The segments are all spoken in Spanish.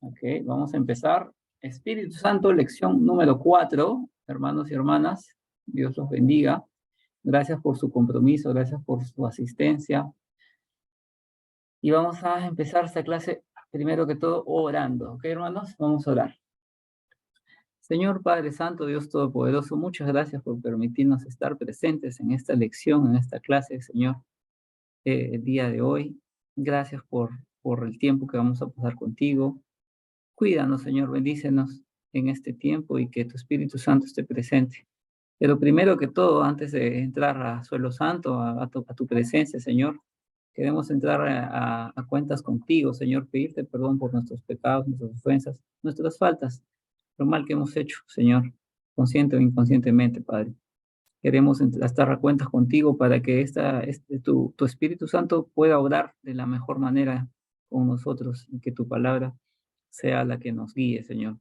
Ok, vamos a empezar. Espíritu Santo, lección número 4, hermanos y hermanas. Dios los bendiga. Gracias por su compromiso, gracias por su asistencia. Y vamos a empezar esta clase, primero que todo, orando. ¿Ok, hermanos? Vamos a orar. Señor Padre Santo, Dios Todopoderoso, muchas gracias por permitirnos estar presentes en esta lección, en esta clase, Señor, el día de hoy. Gracias por el tiempo que vamos a pasar contigo. Cuídanos, Señor, bendícenos en este tiempo y que tu Espíritu Santo esté presente. Pero primero que todo, antes de entrar a suelo santo, a tu presencia, Señor, queremos entrar a cuentas contigo, Señor, pedirte perdón por nuestros pecados, nuestras ofensas, nuestras faltas, lo mal que hemos hecho, Señor, consciente o inconscientemente, Padre. Queremos estar a cuentas contigo para que tu Espíritu Santo pueda obrar de la mejor manera con nosotros y que tu palabra sea la que nos guíe, Señor.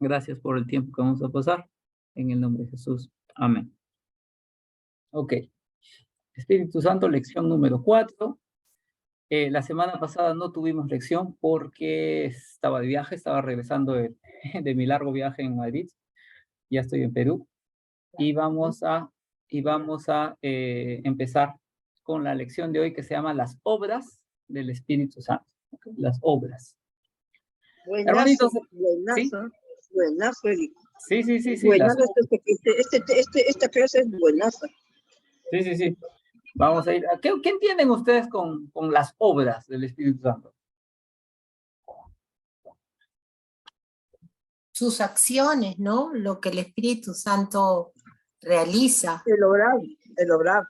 Gracias por el tiempo que vamos a pasar. En el nombre de Jesús. Amén. Ok. Espíritu Santo, lección número 4. La semana pasada no tuvimos lección porque estaba de viaje, estaba regresando de mi largo viaje en Madrid. Ya estoy en Perú. Y vamos a empezar con la lección de hoy que se llama Las obras del Espíritu Santo. Okay. Las obras. Buenazo, Hermanitos, buenazo, ¿sí? Buenazo, Eric. Sí. Buenazo, esta clase es buenaza. Sí. Vamos a ir. ¿Qué entienden ustedes con las obras del Espíritu Santo? Sus acciones, ¿no? Lo que el Espíritu Santo realiza. El obrar.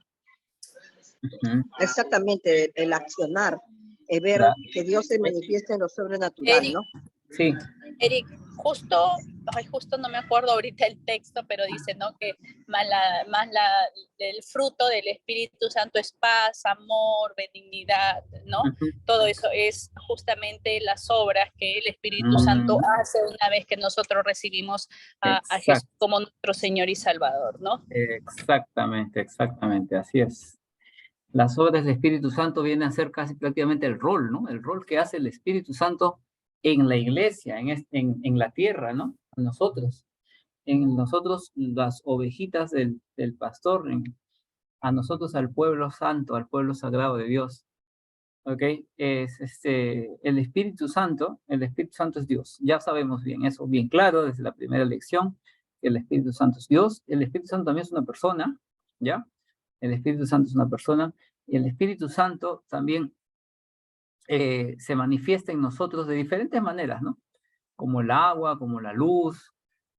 Uh-huh. Exactamente, el accionar, el ver que Dios se manifiesta en lo sobrenatural, Eric, ¿no? Sí. Eric, justo no me acuerdo ahorita el texto, pero dice, ¿no? Que el fruto del Espíritu Santo es paz, amor, benignidad, ¿no? Uh-huh. Todo eso es justamente las obras que el Espíritu Santo hace una vez que nosotros recibimos a Jesús como nuestro Señor y Salvador, ¿no? Exactamente, así es. Las obras del Espíritu Santo vienen a ser casi prácticamente el rol, ¿no? El rol que hace el Espíritu Santo en la iglesia, en la tierra, ¿no? En nosotros las ovejitas del pastor, a nosotros al pueblo santo, al pueblo sagrado de Dios. ¿Ok? El Espíritu Santo es Dios. Ya sabemos bien eso, bien claro desde la primera lección, que el Espíritu Santo es Dios. El Espíritu Santo también es una persona, ¿ya? El Espíritu Santo es una persona y el Espíritu Santo también se manifiesta en nosotros de diferentes maneras, ¿no? Como el agua, como la luz.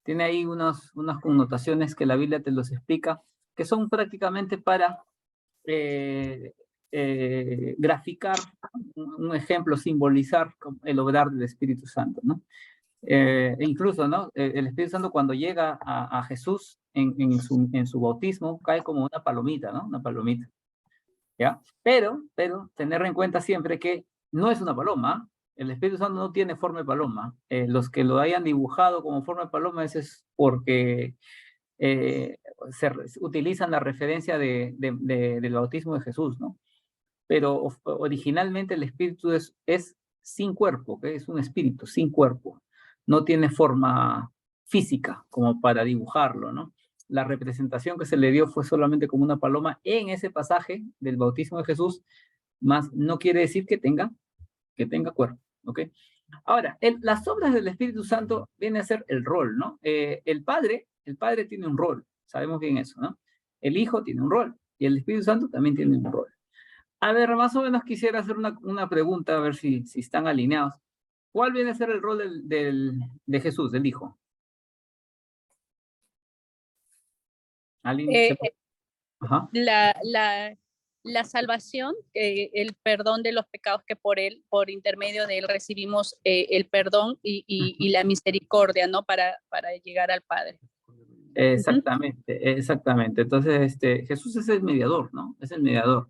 Tiene ahí unas connotaciones que la Biblia te los explica, que son prácticamente para graficar un ejemplo, simbolizar el obrar del Espíritu Santo, ¿no? Incluso, ¿no? El Espíritu Santo cuando llega a Jesús en su bautismo cae como una palomita, ¿no? Una palomita, ¿ya? Pero tener en cuenta siempre que no es una paloma. El Espíritu Santo no tiene forma de paloma. Los que lo hayan dibujado como forma de paloma es porque se utilizan la referencia del bautismo de Jesús, ¿no? Pero originalmente el espíritu es sin cuerpo, ¿okay? Es un espíritu sin cuerpo. No tiene forma física como para dibujarlo, ¿no? La representación que se le dio fue solamente como una paloma en ese pasaje del bautismo de Jesús, más no quiere decir que tenga cuerpo, ¿ok? Ahora, las obras del Espíritu Santo viene a ser el rol, ¿no? El Padre tiene un rol, sabemos bien eso, ¿no? El Hijo tiene un rol y el Espíritu Santo también tiene un rol. A ver, más o menos quisiera hacer una pregunta, a ver si están alineados. ¿Cuál viene a ser el rol de Jesús, del Hijo? ¿Alguien? Ajá. La salvación, el perdón de los pecados que por intermedio de él recibimos el perdón y la misericordia, ¿no? Para llegar al Padre. Exactamente. Entonces, Jesús es el mediador, ¿no? Es el mediador.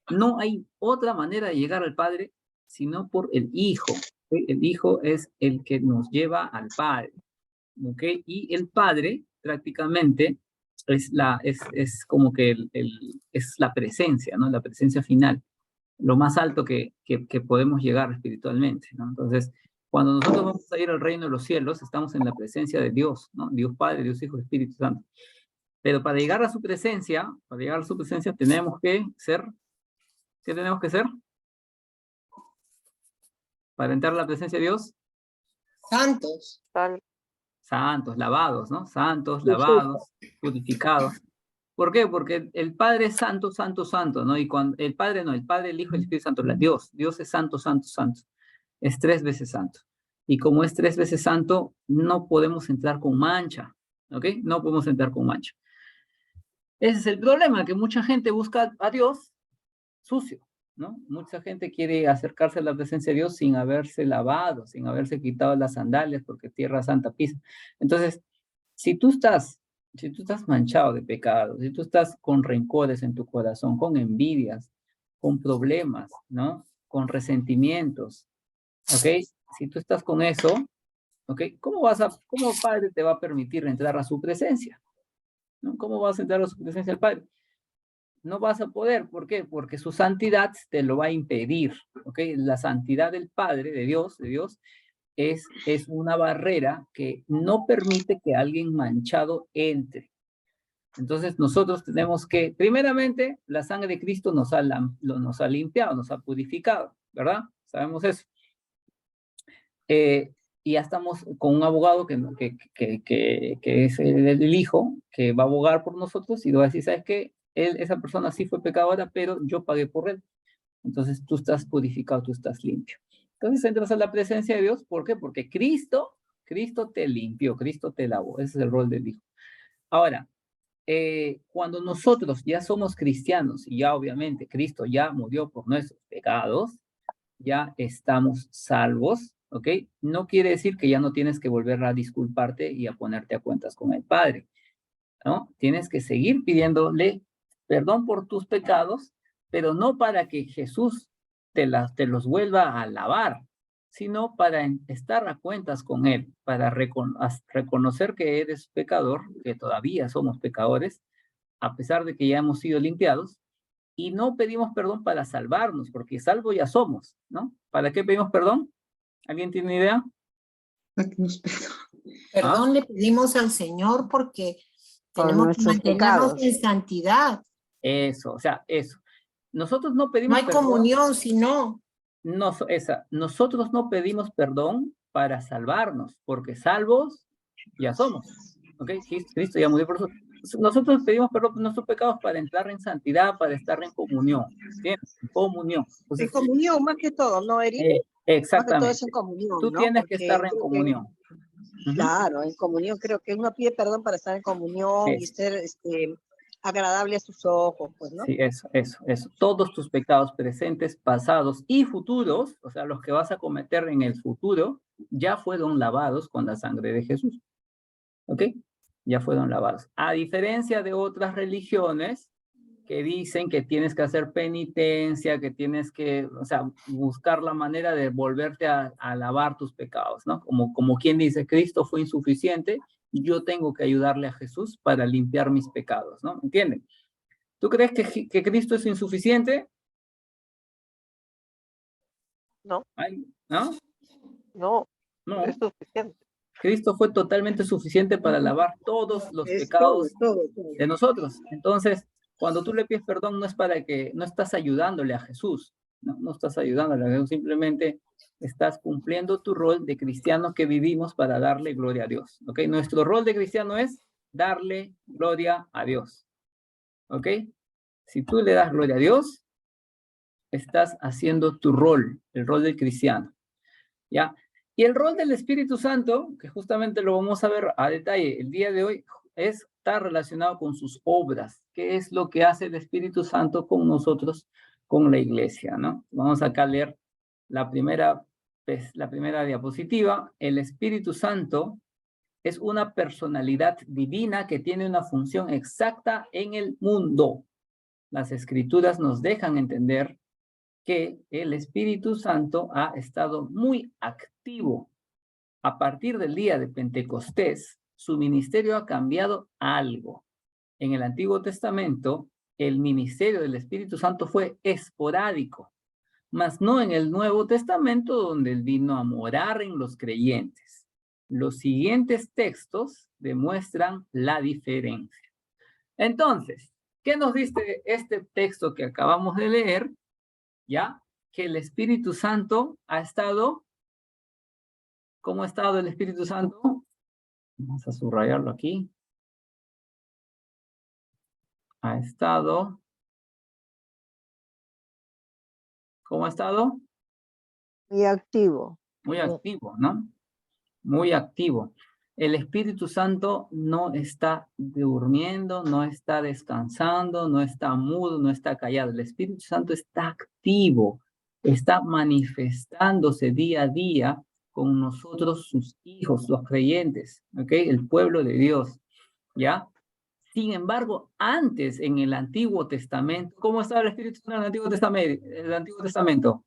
No hay otra manera de llegar al Padre sino por el Hijo. ¿Okay? El Hijo es el que nos lleva al Padre, ¿ok? Y el Padre prácticamente es como que es la presencia, ¿no? La presencia final, lo más alto que podemos llegar espiritualmente, ¿no? Entonces, Cuando nosotros vamos a ir al reino de los cielos, estamos en la presencia de Dios, ¿no? Dios Padre, Dios Hijo, Espíritu Santo. Pero para llegar a su presencia, tenemos que ser, ¿qué tenemos que ser? Para entrar a la presencia de Dios. Santos. Santos, lavados, ¿no? Santos, lavados, purificados. ¿Por qué? Porque el Padre es santo, santo, santo, ¿no? Y cuando el Padre no, el Padre, el Hijo y el Espíritu Santo, Dios es santo, santo, santo. Es 3 veces santo. Y como es 3 veces santo, no podemos entrar con mancha, ¿ok? No podemos entrar con mancha. Ese es el problema, que mucha gente busca a Dios sucio, ¿no? Mucha gente quiere acercarse a la presencia de Dios sin haberse lavado, sin haberse quitado las sandalias, porque tierra santa pisa. Entonces, si tú estás manchado de pecado, si tú estás con rencores en tu corazón, con envidias, con problemas, ¿no? Con resentimientos, ¿ok? Si tú estás con eso, ¿ok? ¿Cómo Padre te va a permitir entrar a su presencia? ¿No? ¿Cómo vas a entrar a su presencia del Padre? No vas a poder. ¿Por qué? Porque su santidad te lo va a impedir, ¿ok? La santidad del Padre, de Dios, es una barrera que no permite que alguien manchado entre. Entonces nosotros tenemos que, primeramente, la sangre de Cristo nos ha limpiado, nos ha purificado, ¿verdad? Sabemos eso. Y ya estamos con un abogado que es el Hijo, que va a abogar por nosotros y va a decir, ¿sabes qué? Esa persona sí fue pecadora, pero yo pagué por él. Entonces tú estás purificado, tú estás limpio. Entonces entras a la presencia de Dios, ¿por qué? Porque Cristo te limpió, Cristo te lavó. Ese es el rol del Hijo. Ahora, cuando nosotros ya somos cristianos y ya obviamente Cristo ya murió por nuestros pecados, ya estamos salvos, ¿ok? No quiere decir que ya no tienes que volver a disculparte y a ponerte a cuentas con el Padre, ¿no? Tienes que seguir pidiéndole perdón por tus pecados, pero no para que Jesús te los vuelva a lavar, sino para estar a cuentas con Él, para reconocer que eres pecador, que todavía somos pecadores, a pesar de que ya hemos sido limpiados, y no pedimos perdón para salvarnos, porque salvo ya somos, ¿no? ¿Para qué pedimos perdón? ¿Alguien tiene idea? Perdón le pedimos al Señor porque Por tenemos que nuestros mantenernos pecados. en santidad. Eso, o sea, eso. Nosotros no No pedimos hay perdón. comunión si no. Nosotros no pedimos perdón para salvarnos, porque salvos ya somos. ¿Ok? Cristo ya murió por nosotros. Nosotros pedimos perdón por nuestros pecados para entrar en santidad, para estar en comunión. ¿Entiendes? En comunión. Entonces, En comunión, más que todo, ¿no, Eric? Más que todo es exactamente. en comunión, Tú ¿no? tienes que Porque estar en creo que, comunión. claro, en comunión creo que uno pide perdón para estar en comunión y ser agradable a sus ojos, pues, ¿no? Sí, eso. Todos tus pecados presentes, pasados y futuros, o sea, los que vas a cometer en el futuro, ya fueron lavados con la sangre de Jesús. ¿Ok? Ya fueron lavados. A diferencia de otras religiones que dicen que tienes que hacer penitencia, que tienes que, o sea, buscar la manera de volverte a lavar tus pecados, ¿no? Como quien dice, Cristo fue insuficiente, yo tengo que ayudarle a Jesús para limpiar mis pecados, ¿no? ¿Entienden? ¿Tú crees que Cristo es insuficiente? No. ¿No? No, No. es suficiente. Cristo fue totalmente suficiente para lavar todos los Es pecados todo. de nosotros. Entonces, cuando tú le pides perdón, no es para que, no estás ayudándole a Jesús, no estás ayudándole a Jesús, simplemente estás cumpliendo tu rol de cristiano que vivimos para darle gloria a Dios, ¿ok? Nuestro rol de cristiano es darle gloria a Dios, ¿ok? Si tú le das gloria a Dios, estás haciendo tu rol, el rol del cristiano, ¿ya? Y el rol del Espíritu Santo, que justamente lo vamos a ver a detalle el día de hoy, está relacionado con sus obras. ¿Qué es lo que hace el Espíritu Santo con nosotros, con la iglesia, ¿no? Vamos acá a leer la primera diapositiva. El Espíritu Santo es una personalidad divina que tiene una función exacta en el mundo. Las Escrituras nos dejan entender que el Espíritu Santo ha estado muy activo. A partir del día de Pentecostés, su ministerio ha cambiado algo. En el Antiguo Testamento, el ministerio del Espíritu Santo fue esporádico. mas no en el Nuevo Testamento, donde Él vino a morar en los creyentes. Los siguientes textos demuestran la diferencia. Entonces, ¿qué nos dice este texto que acabamos de leer? ¿Ya? Que el Espíritu Santo ha estado... ¿Cómo ha estado el Espíritu Santo? Vamos a subrayarlo aquí. Ha estado... ¿Cómo ha estado? Muy activo. Muy activo, ¿no? Muy activo. El Espíritu Santo no está durmiendo, no está descansando, no está mudo, no está callado. El Espíritu Santo está activo, está manifestándose día a día con nosotros, sus hijos, los creyentes, ¿ok? El pueblo de Dios, ¿ya? Sin embargo, antes en el Antiguo Testamento, ¿cómo estaba el Espíritu Santo en el Antiguo Testamento? El Antiguo Testamento.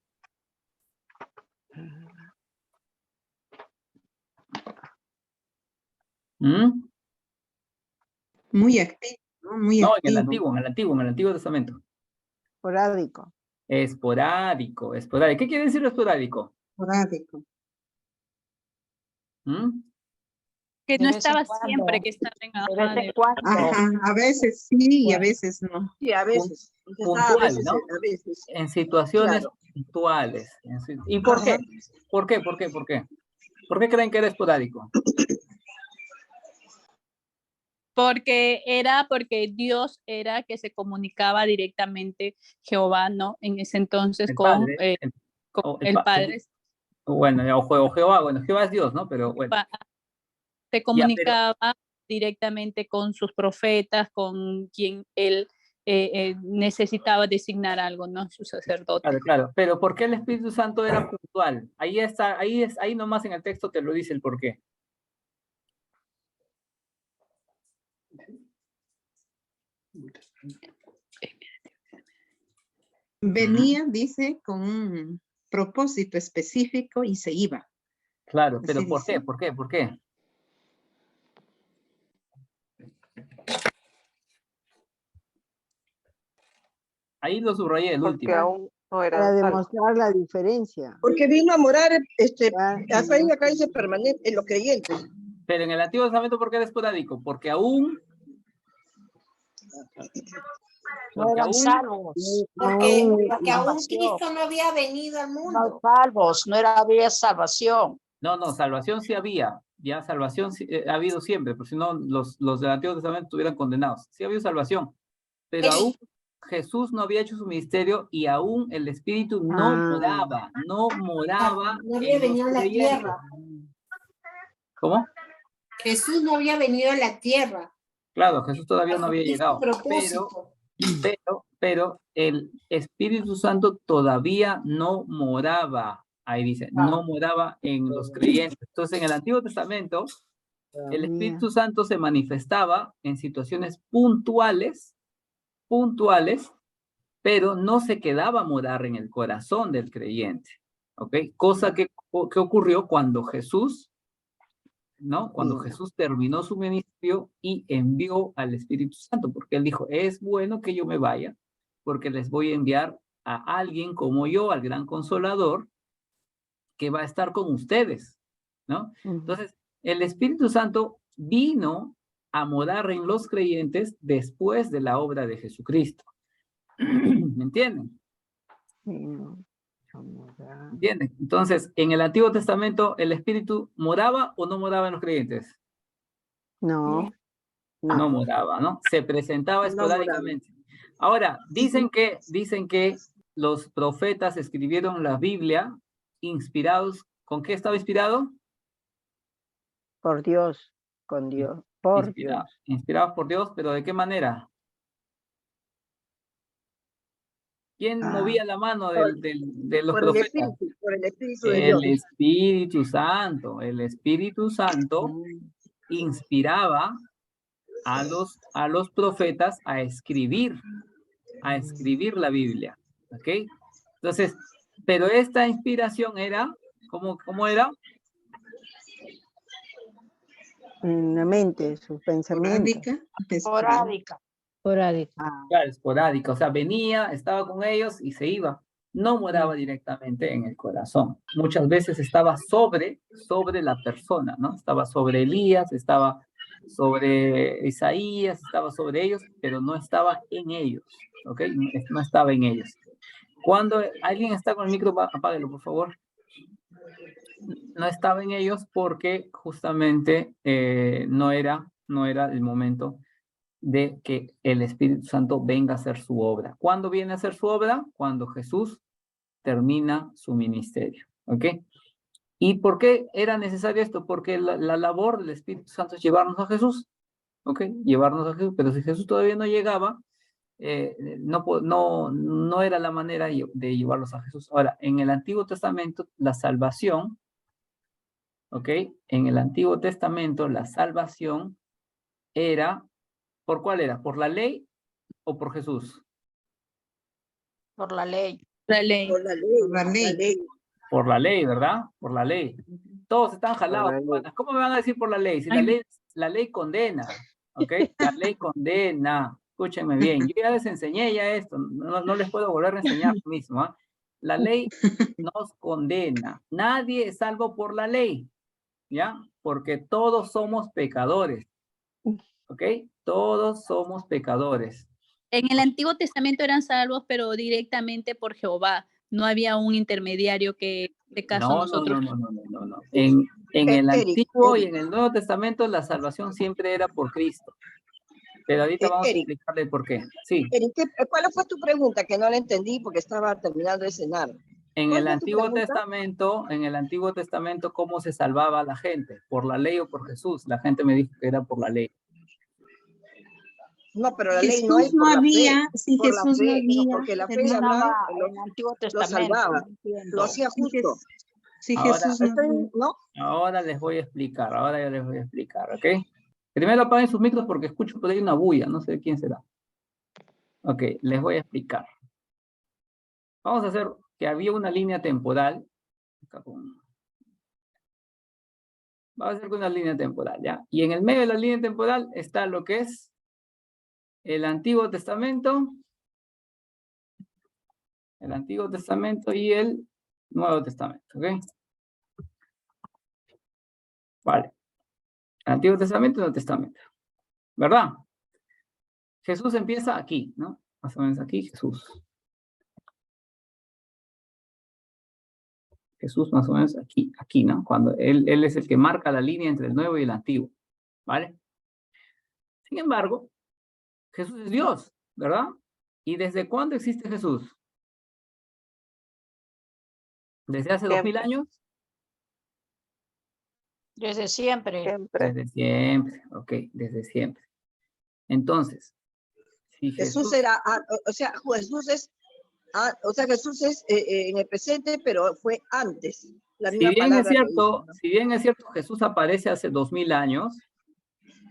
¿Mm? Muy activo, ¿no? Muy No, activo. en el Antiguo Testamento. Esporádico. Esporádico. ¿Qué quiere decir esporádico? Esporádico. ¿Mm? Que De no vez en estaba cuando. siempre, que estaba en... De ajá, vez en cuando. Ajá, a veces sí y a veces no. Sí, a veces. Entonces, Puntual, a veces, ¿no? a veces. En situaciones Claro. puntuales. ¿Y por qué? Ajá. ¿Por qué? ¿Por qué? ¿Por qué? ¿Por qué creen que era esporádico? porque Dios era que se comunicaba directamente, Jehová, ¿no? En ese entonces El con, Padre. con el Padre. Bueno, o Jehová, bueno, Jehová es Dios, ¿no? Pero bueno. Se Ya, pero, comunicaba directamente con sus profetas, con quien él necesitaba designar algo, ¿no? Su sacerdote. claro. Pero ¿por qué el Espíritu Santo era puntual? Ahí está, ahí nomás en el texto te lo dice el por qué. Venía, dice, con un propósito específico y se iba. Claro, Así pero ¿por dice. qué? ¿Por qué? ¿Por qué? Ahí lo subrayé, el Porque último. aún no Para eran salvos. demostrar la diferencia. Porque vino a morar, Ah, hasta ahí acá dice permanente, en los creyentes. Pero en el Antiguo Testamento, ¿por qué era esporádico? Porque aún... No eran salvos. Porque aún Salvación. Cristo no había venido al No mundo. salvos, no había salvación. No, salvación sí había. Ya salvación sí, ha habido siempre, porque si no, los del Antiguo Testamento estuvieran condenados. Sí había salvación. Pero Él- aún Jesús no había hecho su ministerio y aún el Espíritu no moraba No había en venido a los la creyentes. tierra. ¿Cómo? Jesús no había venido a la tierra. Claro, Jesús todavía no había Es su llegado. propósito. Pero el Espíritu Santo todavía no moraba, ahí dice, no moraba en los creyentes. Entonces, en el Antiguo Testamento, el Espíritu Santo se manifestaba en situaciones puntuales, pero no se quedaba a morar en el corazón del creyente, ¿ok? Cosa que ocurrió cuando Jesús, ¿no? Cuando Jesús terminó su ministerio y envió al Espíritu Santo, porque él dijo, es bueno que yo me vaya, porque les voy a enviar a alguien como yo, al gran consolador, que va a estar con ustedes, ¿no? Entonces, el Espíritu Santo vino a morar en los creyentes después de la obra de Jesucristo. ¿Me entienden? ¿Entienden? Entonces, en el Antiguo Testamento, ¿el Espíritu moraba o no moraba en los creyentes? No. No moraba, ¿no? Se presentaba esporádicamente. Ahora, dicen que los profetas escribieron la Biblia inspirados. ¿Con qué estaba inspirado? Por Dios, con Dios, por Dios. Inspirados por Dios, pero ¿de qué manera? ¿Quién movía la mano de los profetas? Por el Espíritu de Dios. El Espíritu Santo. El Espíritu Santo inspiraba a los profetas a escribir la Biblia, ¿ok? Entonces, pero esta inspiración era, ¿cómo era? En la mente, sus pensamientos. Esporádica. Esporádica. Claro, esporádica, o sea, venía, estaba con ellos y se iba. no moraba directamente en el corazón. Muchas veces estaba sobre la persona, ¿no? Estaba sobre Elías, estaba sobre Isaías, estaba sobre ellos, pero no estaba en ellos, ¿ok? No estaba en ellos. Cuando alguien está con el micro, apáguelo, por favor. No estaba en ellos porque justamente no era el momento de que el Espíritu Santo venga a hacer su obra. ¿Cuándo viene a hacer su obra? Cuando Jesús termina su ministerio, ¿ok? ¿Y por qué era necesario esto? Porque la labor del Espíritu Santo es llevarnos a Jesús, ¿ok? Llevarnos a Jesús, pero si Jesús todavía no llegaba, no era la manera de llevarlos a Jesús. Ahora, en el Antiguo Testamento, la salvación, ¿ok? En el Antiguo Testamento, la salvación era, ¿por cuál era? ¿Por la ley o por Jesús? Por la ley. La ley. Por la ley. Por la ley. Por la ley, ¿verdad? Por la ley. Todos están jalados. ¿Cómo me van a decir por la ley? Si la ley condena, ¿ok? La ley condena. Escúchenme bien. Yo ya les enseñé ya esto. No les puedo volver a enseñar lo mismo. ¿Ah? La ley nos condena. Nadie es salvo por la ley, ¿ya? Porque todos somos pecadores, ¿ok? Todos somos pecadores. En el Antiguo Testamento eran salvos, pero directamente por Jehová. No había un intermediario que, de caso nosotros. No. En el Antiguo y en el Nuevo Testamento la salvación siempre era por Cristo. Pero ahorita vamos a explicarle por qué. Sí. Eric, ¿cuál fue tu pregunta? Que no la entendí porque estaba terminando de cenar. En el Antiguo Testamento, ¿cómo se salvaba a la gente? ¿Por la ley o por Jesús? La gente me dijo que era por la ley. No, pero la Jesús ley no es no por había, la fe, si por Jesús la no fe, había, no, porque la fe Estaba lo en el Antiguo lo Testamento. salvaba, no entiendo. lo hacía justo. si Ahora, Jesús no había. ¿No? Ahora les voy a explicar, ¿ok? Primero apaguen sus micros porque escucho por ahí una bulla, no sé quién será. Ok, les voy a explicar. Vamos a hacer que había una línea temporal. Vamos a hacer una línea temporal, ¿ya? Y en el medio de la línea temporal está lo que es el Antiguo Testamento y el Nuevo Testamento, ¿ok? Vale. Antiguo Testamento y Nuevo Testamento. ¿Verdad? Jesús empieza aquí, ¿no? Más o menos aquí, Jesús. Jesús más o menos aquí, ¿no? Cuando él es el que marca la línea entre el Nuevo y el Antiguo, ¿vale? Sin embargo, Jesús es Dios, ¿verdad? ¿Y desde cuándo existe Jesús? ¿Desde hace 2000 años? Desde siempre. Desde siempre, ok, desde siempre. Entonces, si Jesús era, Jesús es en el presente, pero fue antes. La si misma bien es palabra que cierto, dice, ¿no? si bien es cierto, Jesús aparece hace 2000 años,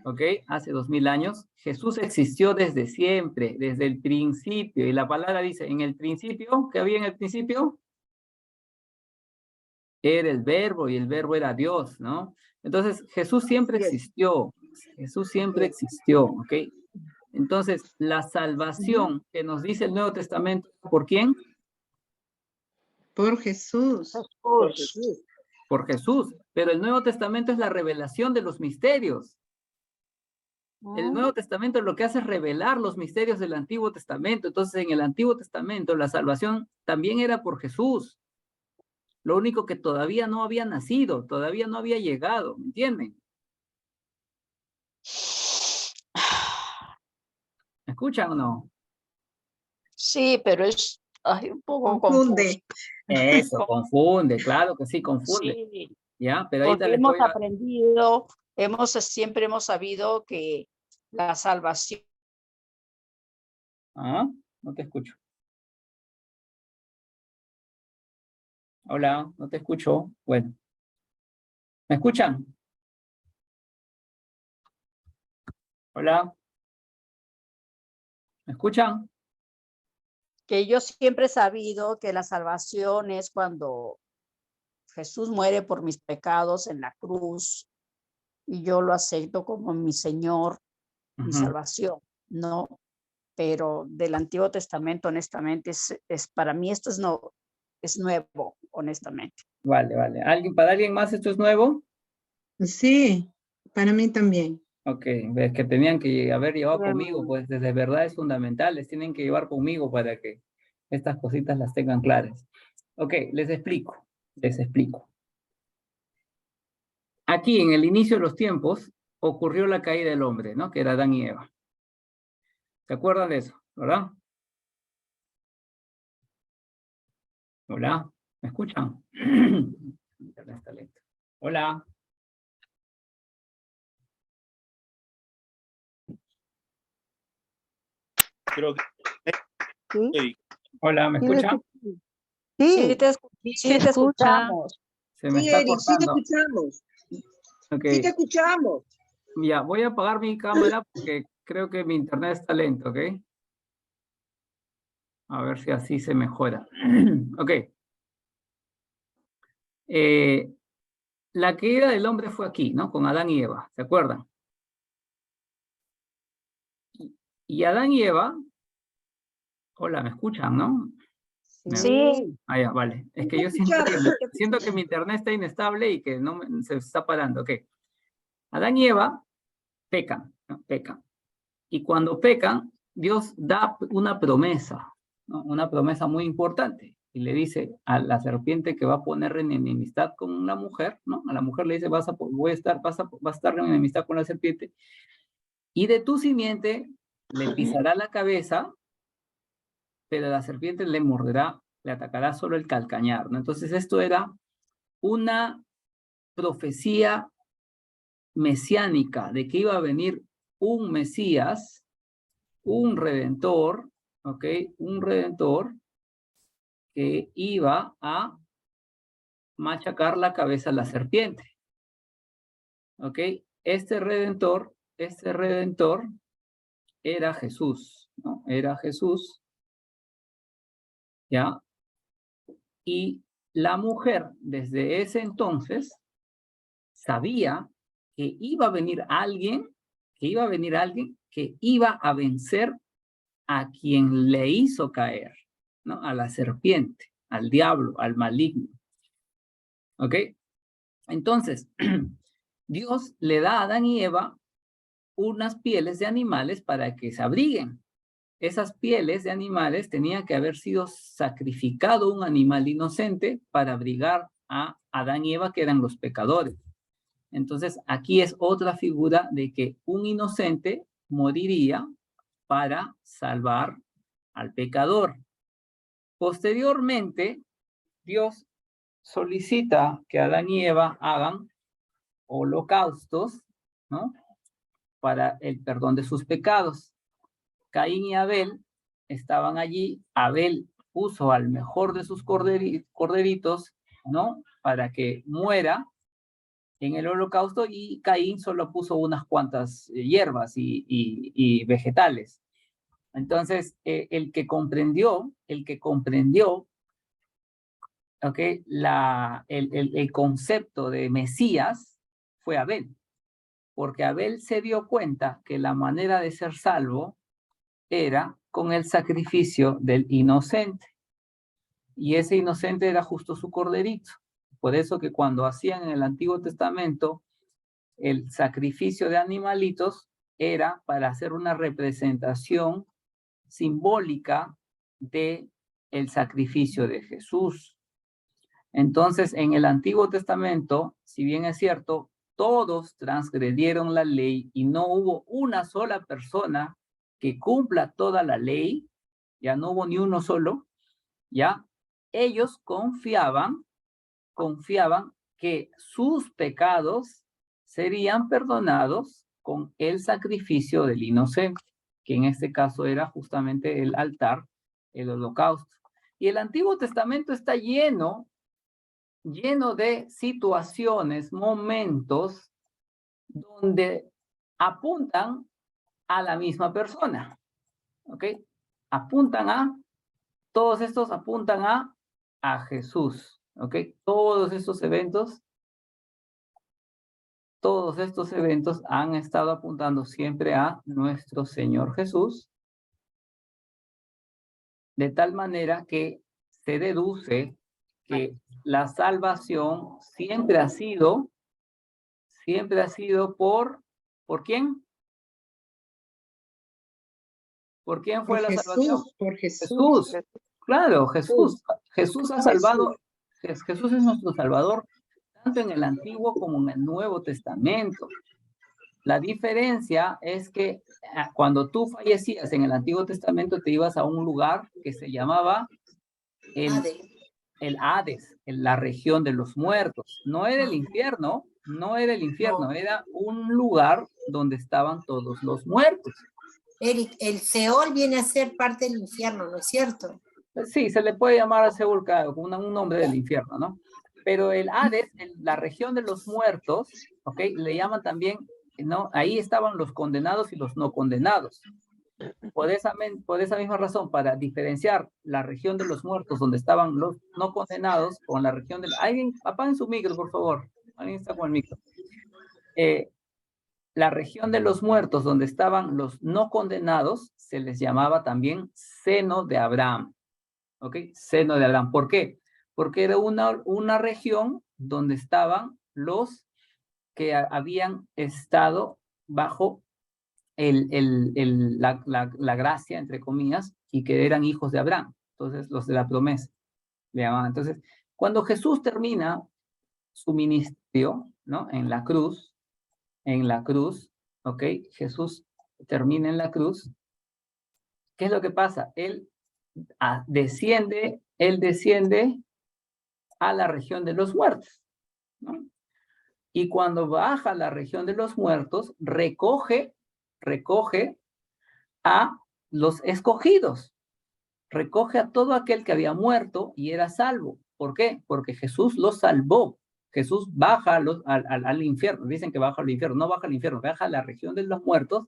¿ok? Hace 2000 años, Jesús existió desde siempre, desde el principio. Y la palabra dice, en el principio, ¿qué había en el principio? Era el verbo y el verbo era Dios, ¿no? Entonces, Jesús siempre existió, ¿ok? Entonces, la salvación que nos dice el Nuevo Testamento, ¿por quién? Por Jesús. Por Jesús. Por Jesús. Pero el Nuevo Testamento es la revelación de los misterios. El Nuevo Testamento lo que hace es revelar los misterios del Antiguo Testamento. Entonces, en el Antiguo Testamento, la salvación también era por Jesús. Lo único que todavía no había nacido, todavía no había llegado, ¿me entienden? ¿Me escuchan o no? Sí, pero es un poco Confunde. Eso, confunde, claro que sí, confunde. Sí, ¿Ya? Pero ahorita porque les hemos voy a... aprendido, siempre hemos sabido que la salvación. Ah, no te escucho. Hola, no te escucho. Bueno. ¿Me escuchan? Hola. ¿Me escuchan? Que yo siempre he sabido que la salvación es cuando Jesús muere por mis pecados en la cruz y yo lo acepto como mi Señor, mi salvación, ¿no? pero del Antiguo Testamento, honestamente, para mí esto es nuevo, honestamente. Vale, vale. ¿Para alguien más esto es nuevo? Sí, para mí también. Ok, ves que tenían que haber llevado Bien. conmigo, pues desde verdades fundamentales, tienen que llevar conmigo para que estas cositas las tengan claras. Ok, les explico. Aquí, en el inicio de los tiempos, ocurrió la caída del hombre, ¿no? Que era Adán y Eva. ¿Se acuerdan de eso, verdad? Hola, ¿me escuchan? Internet está lento. Hola. Creo que ¿Sí? Hola, ¿me ¿Sí le escuchan? escucho? Sí, Sí, sí te escuchamos. Se me Sí, está Eric, sí te cortando. escuchamos. Ok, Sí te escuchamos. ya, voy a apagar mi cámara porque creo que mi internet está lento, ¿ok? A ver si así se mejora. Ok. La caída del hombre fue aquí, ¿no? Con Adán y Eva, ¿se acuerdan? Y Adán y Eva, hola, ¿me escuchan, no? Sí. Ah, ya, vale. Es que yo siento que mi internet está inestable y que se está parando. Ok. Adán y Eva pecan, ¿no? Pecan. Y cuando pecan, Dios da una promesa, ¿no? Una promesa muy importante. Y le dice a la serpiente que va a poner en enemistad con una mujer, ¿no? A la mujer le dice, vas a estar en enemistad con la serpiente. Y de tu simiente le pisará la cabeza, pero la serpiente le morderá, le atacará solo el calcañar, ¿no? Entonces esto era una profecía mesiánica de que iba a venir un Mesías, un redentor, ¿ok? Un redentor que iba a machacar la cabeza a la serpiente, ¿ok? Este redentor era Jesús, ¿no? Era Jesús, ¿ya? Y la mujer, desde ese entonces, sabía que iba a venir alguien, que iba a vencer a quien le hizo caer, ¿no? A la serpiente, al diablo, al maligno. ¿Ok? Entonces, Dios le da a Adán y Eva unas pieles de animales para que se abriguen. Esas pieles de animales tenía que haber sido sacrificado un animal inocente para abrigar a Adán y Eva, que eran los pecadores. Entonces, aquí es otra figura de que un inocente moriría para salvar al pecador. Posteriormente, Dios solicita que Adán y Eva hagan holocaustos, ¿no? Para el perdón de sus pecados. Caín y Abel estaban allí. Abel puso al mejor de sus corderitos, ¿no? Para que muera en el holocausto, y Caín solo puso unas cuantas hierbas y vegetales. Entonces, el que comprendió, ¿ok? El concepto de Mesías fue Abel, porque Abel se dio cuenta que la manera de ser salvo era con el sacrificio del inocente, y ese inocente era justo su corderito. Por eso que cuando hacían en el Antiguo Testamento el sacrificio de animalitos, era para hacer una representación simbólica de el sacrificio de Jesús. Entonces, en el Antiguo Testamento, si bien es cierto, todos transgredieron la ley y no hubo una sola persona que cumpla toda la ley, ya no hubo ni uno solo, ya, ellos confiaban que sus pecados serían perdonados con el sacrificio del inocente, que en este caso era justamente el altar, el holocausto. Y el Antiguo Testamento está lleno de situaciones, momentos, donde apuntan a la misma persona, ¿ok? Todos estos apuntan a Jesús, ¿ok? Todos estos eventos han estado apuntando siempre a nuestro Señor Jesús, de tal manera que se deduce que la salvación siempre ha sido ¿por quién? ¿Por quién fue Por la salvación? Jesús, por Jesús. Jesús. Claro, Jesús. Jesús ha salvado, Jesús es nuestro Salvador, tanto en el Antiguo como en el Nuevo Testamento. La diferencia es que cuando tú fallecías en el Antiguo Testamento, te ibas a un lugar que se llamaba el Hades, la región de los muertos. No era el infierno, no era el infierno, era un lugar donde estaban todos los muertos. Eric, el Seol viene a ser parte del infierno, ¿no es cierto? Sí, se le puede llamar a Seúl un nombre del infierno, ¿no? Pero el Hades, la región de los muertos, ¿ok? Le llaman también, ¿no? Ahí estaban los condenados y los no condenados. Por esa misma razón, para diferenciar la región de los muertos, donde estaban los no condenados, con la región del... Alguien, apaguen su micro, por favor. Alguien está con el micro. La región de los muertos, donde estaban los no condenados, se les llamaba también seno de Abraham. ¿Ok? Seno de Abraham. ¿Por qué? Porque era una región donde estaban los que habían estado bajo la gracia, entre comillas, y que eran hijos de Abraham. Entonces, los de la promesa. Le llamaban. Entonces, cuando Jesús termina su ministerio, ¿no? En la cruz, ¿ok? Jesús termina en la cruz. ¿Qué es lo que pasa? Él desciende a la región de los muertos, ¿no? Y cuando baja a la región de los muertos, recoge a los escogidos, recoge a todo aquel que había muerto y era salvo. ¿Por qué? Porque Jesús los salvó. Jesús baja al infierno, dicen que baja al infierno, no baja al infierno, baja a la región de los muertos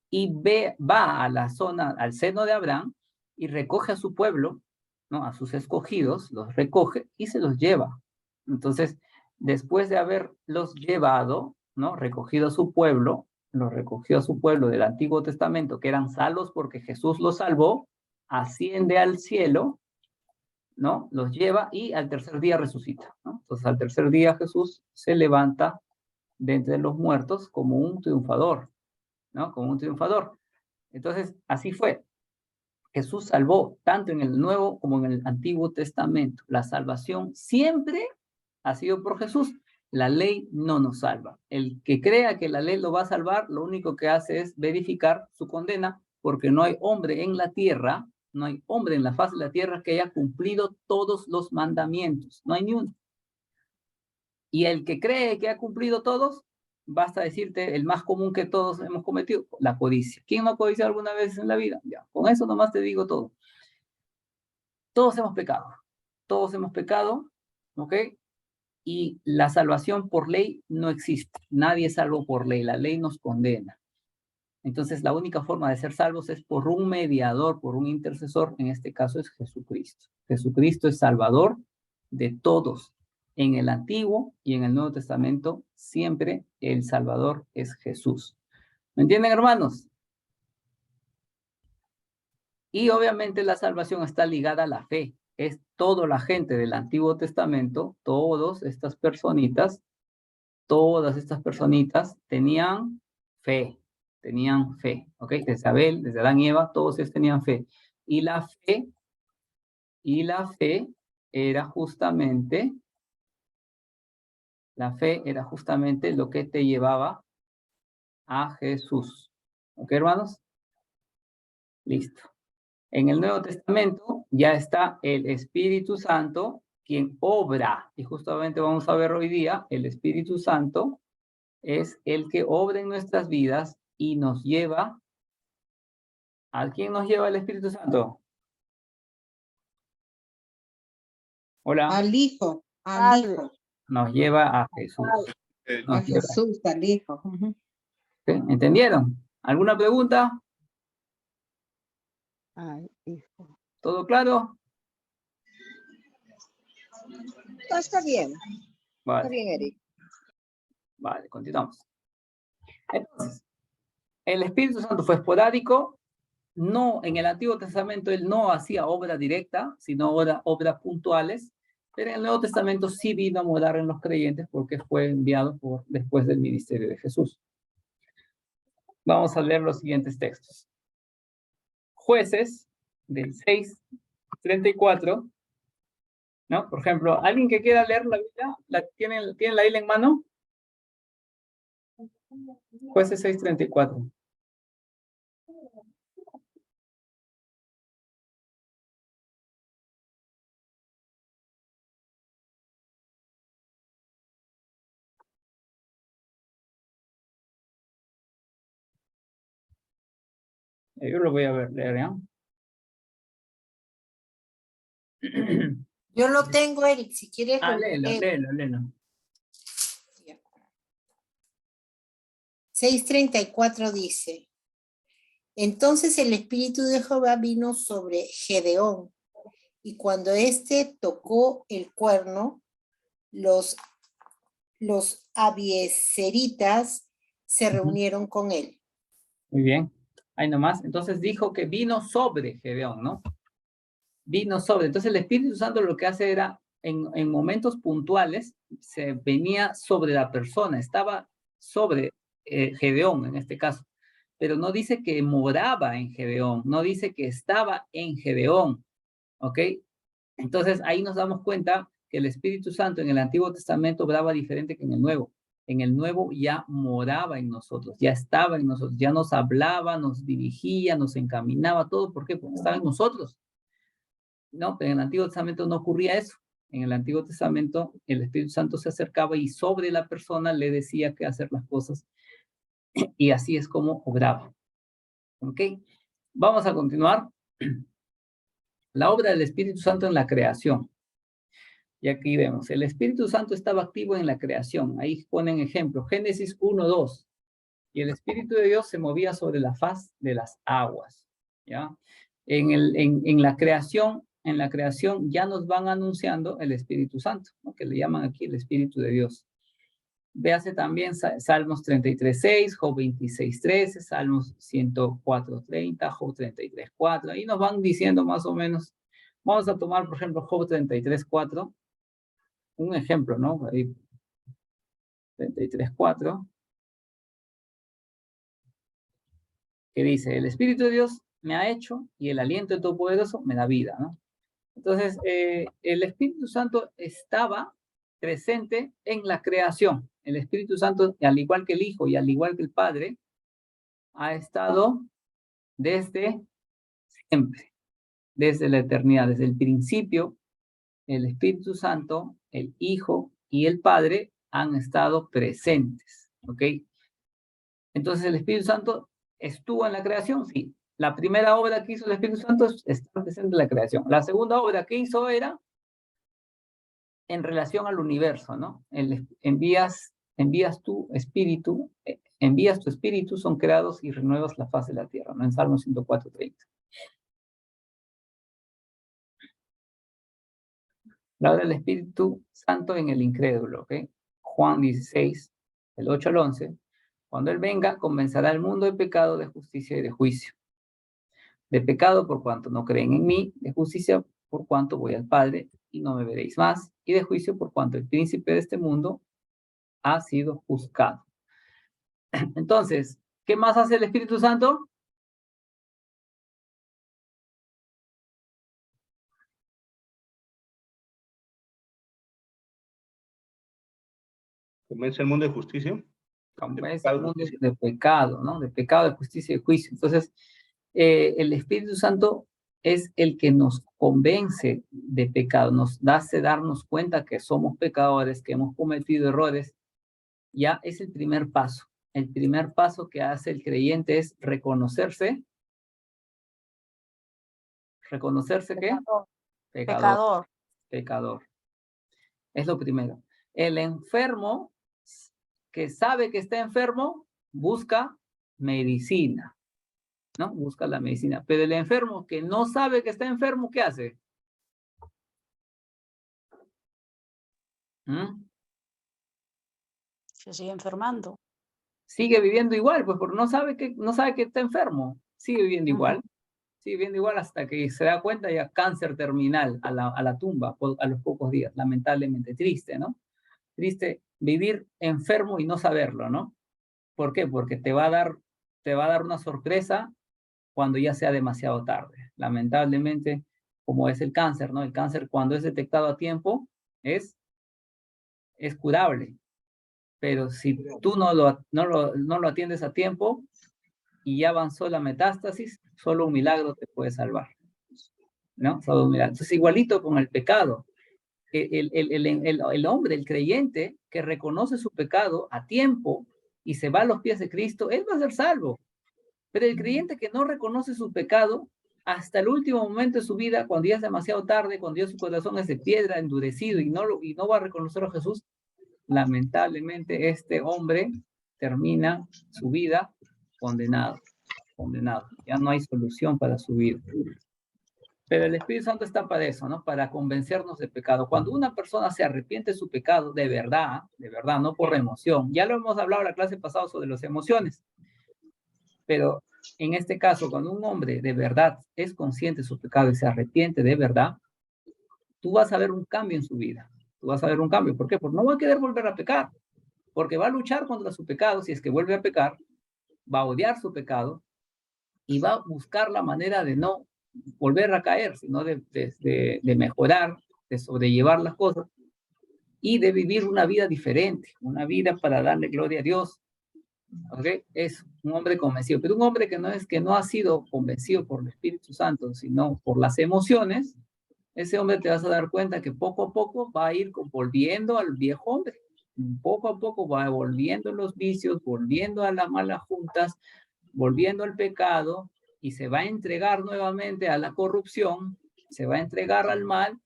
y va a la zona, al seno de Abraham y recoge a su pueblo, ¿no? A sus escogidos, los recoge y se los lleva. Entonces, después de haberlos llevado, ¿no? Recogido a su pueblo, los recogió a su pueblo del Antiguo Testamento, que eran salvos porque Jesús los salvó, asciende al cielo, ¿no? Los lleva y al tercer día resucita, ¿no? Entonces, al tercer día Jesús se levanta de entre los muertos como un triunfador, ¿no? Como un triunfador. Entonces, así fue. Jesús salvó tanto en el Nuevo como en el Antiguo Testamento. La salvación siempre ha sido por Jesús. La ley no nos salva. El que crea que la ley lo va a salvar, lo único que hace es verificar su condena, porque no hay hombre en la tierra, no hay hombre en la faz de la tierra que haya cumplido todos los mandamientos. No hay ni uno. Y el que cree que ha cumplido todos, basta decirte el más común que todos hemos cometido, la codicia. ¿Quién no ha codiciado alguna vez en la vida? Ya, con eso nomás te digo todo. Todos hemos pecado, ¿ok? Y la salvación por ley no existe. Nadie es salvo por ley, la ley nos condena. Entonces, la única forma de ser salvos es por un mediador, por un intercesor, en este caso es Jesucristo. Jesucristo es Salvador de todos. En el Antiguo y en el Nuevo Testamento, siempre el Salvador es Jesús. ¿Me entienden, hermanos? Y obviamente la salvación está ligada a la fe. Es toda la gente del Antiguo Testamento, todas estas personitas tenían fe, ¿ok? Desde Abel, desde Adán y Eva, todos ellos tenían fe. Y la fe era justamente lo que te llevaba a Jesús. ¿Ok, hermanos? Listo. En el Nuevo Testamento ya está el Espíritu Santo, quien obra. Y justamente vamos a ver hoy día, el Espíritu Santo es el que obra en nuestras vidas y nos lleva. ¿A quién nos lleva el Espíritu Santo? Hola. Al Hijo. Nos lleva a Jesús. A Jesús, al Hijo. ¿Sí? ¿Entendieron? ¿Alguna pregunta? Ay, hijo. ¿Todo claro? Todo está bien. Vale. Está bien, Eric. Vale, continuamos. Entonces, el Espíritu Santo fue esporádico, no, en el Antiguo Testamento él no hacía obra directa, sino obras puntuales, pero en el Nuevo Testamento sí vino a morar en los creyentes porque fue enviado después del ministerio de Jesús. Vamos a leer los siguientes textos. Jueces, del 6:34, ¿no? Por ejemplo, ¿alguien que quiera leer la Biblia? ¿Tiene la Biblia en mano? Jueces 6:34. Yo lo voy a leer, ¿ya? Yo lo tengo, Eric, si quieres lo Léelo. 6:34 dice: Entonces el Espíritu de Jehová vino sobre Gedeón, y cuando éste tocó el cuerno, los abiezeritas se reunieron con él. Muy bien. Ahí nomás. Entonces dijo que vino sobre Gedeón, ¿no? Vino sobre. Entonces el Espíritu Santo lo que hace era, en momentos puntuales, se venía sobre la persona, estaba sobre Gedeón en este caso, pero no dice que moraba en Gedeón, no dice que estaba en Gedeón, ¿ok? Entonces ahí nos damos cuenta que el Espíritu Santo en el Antiguo Testamento obraba diferente que en el Nuevo. En el Nuevo ya moraba en nosotros, ya estaba en nosotros, ya nos hablaba, nos dirigía, nos encaminaba, todo. ¿Por qué? Porque estaba en nosotros. No, pero en el Antiguo Testamento no ocurría eso. En el Antiguo Testamento el Espíritu Santo se acercaba y sobre la persona le decía qué hacer las cosas. Y así es como obraba. ¿Ok? Vamos a continuar. La obra del Espíritu Santo en la creación. Y aquí vemos, el Espíritu Santo estaba activo en la creación. Ahí ponen ejemplo, Génesis 1:2. Y el Espíritu de Dios se movía sobre la faz de las aguas. ¿Ya? En la creación ya nos van anunciando el Espíritu Santo, ¿no? Que le llaman aquí el Espíritu de Dios. Véase también Salmos 33:6, Job 26:13, Salmos 104:30, Job 33:4. Ahí nos van diciendo más o menos. Vamos a tomar, por ejemplo, Job 33:4. Un ejemplo, ¿no? Ahí, 33:4. Que dice, el Espíritu de Dios me ha hecho y el aliento de Todopoderoso me da vida, ¿no? Entonces, el Espíritu Santo estaba presente en la creación. El Espíritu Santo, al igual que el Hijo y al igual que el Padre, ha estado desde siempre, desde la eternidad, desde el principio. El Espíritu Santo, el Hijo y el Padre han estado presentes, ¿ok? Entonces, el Espíritu Santo estuvo en la creación, sí. La primera obra que hizo el Espíritu Santo está presente en la creación. La segunda obra que hizo era en relación al universo, ¿no? Envías tu espíritu, son creados y renuevas la faz de la tierra, ¿no? En Salmo 104:30. La obra del Espíritu Santo en el incrédulo, ¿ok? Juan 16, del 8 al 11. Cuando Él venga, convencerá al mundo de pecado, de justicia y de juicio. De pecado por cuanto no creen en mí, de justicia por cuanto voy al Padre y no me veréis más, y de juicio por cuanto el príncipe de este mundo ha sido juzgado. Entonces, ¿qué más hace el Espíritu Santo? Convence al mundo de justicia. Convence al mundo de pecado, ¿no? De pecado, de justicia y de juicio. Entonces, el Espíritu Santo es el que nos convence de pecado, nos hace darnos cuenta que somos pecadores, que hemos cometido errores. Ya es el primer paso. El primer paso que hace el creyente es reconocerse. ¿Reconocerse qué? Pecador. Pecador. Es lo primero. El enfermo que sabe que está enfermo busca medicina, ¿no? Busca la medicina. Pero el enfermo que no sabe que está enfermo, ¿qué hace? Se sigue enfermando. Sigue viviendo igual, pues porque no sabe que está enfermo. Sigue viviendo igual. sigue viviendo igual hasta que se da cuenta ya cáncer terminal a la tumba a los pocos días, lamentablemente. Triste, ¿no? Triste vivir enfermo y no saberlo, ¿no? ¿Por qué? Porque te va a dar una sorpresa cuando ya sea demasiado tarde. Lamentablemente, como es el cáncer, ¿no? El cáncer cuando es detectado a tiempo es curable. Pero si tú no lo atiendes a tiempo y ya avanzó la metástasis, solo un milagro te puede salvar, ¿no? Solo un milagro. Entonces, igualito con el pecado. El hombre, el creyente, que reconoce su pecado a tiempo y se va a los pies de Cristo, él va a ser salvo. Pero el creyente que no reconoce su pecado, hasta el último momento de su vida, cuando ya es demasiado tarde, cuando ya su corazón es de piedra, endurecido, y no va a reconocer a Jesús, lamentablemente este hombre termina su vida condenado. Ya no hay solución para su vida. Pero el Espíritu Santo está para eso, ¿no? Para convencernos de pecado. Cuando una persona se arrepiente de su pecado, de verdad, no por emoción. Ya lo hemos hablado en la clase pasada sobre las emociones. Pero en este caso, cuando un hombre de verdad es consciente de su pecado y se arrepiente de verdad, tú vas a ver un cambio en su vida. Tú vas a ver un cambio. ¿Por qué? Porque no va a querer volver a pecar. Porque va a luchar contra su pecado. Si es que vuelve a pecar, va a odiar su pecado y va a buscar la manera de no volver a caer, sino de mejorar, de sobrellevar las cosas y de vivir una vida diferente, una vida para darle gloria a Dios. ¿Okay? Es un hombre convencido, pero un hombre que no ha sido convencido por el Espíritu Santo, sino por las emociones, ese hombre te vas a dar cuenta que poco a poco va a ir volviendo al viejo hombre. Poco a poco va volviendo los vicios, volviendo a las malas juntas, volviendo al pecado, y se va a entregar nuevamente a la corrupción, se va a entregar al mal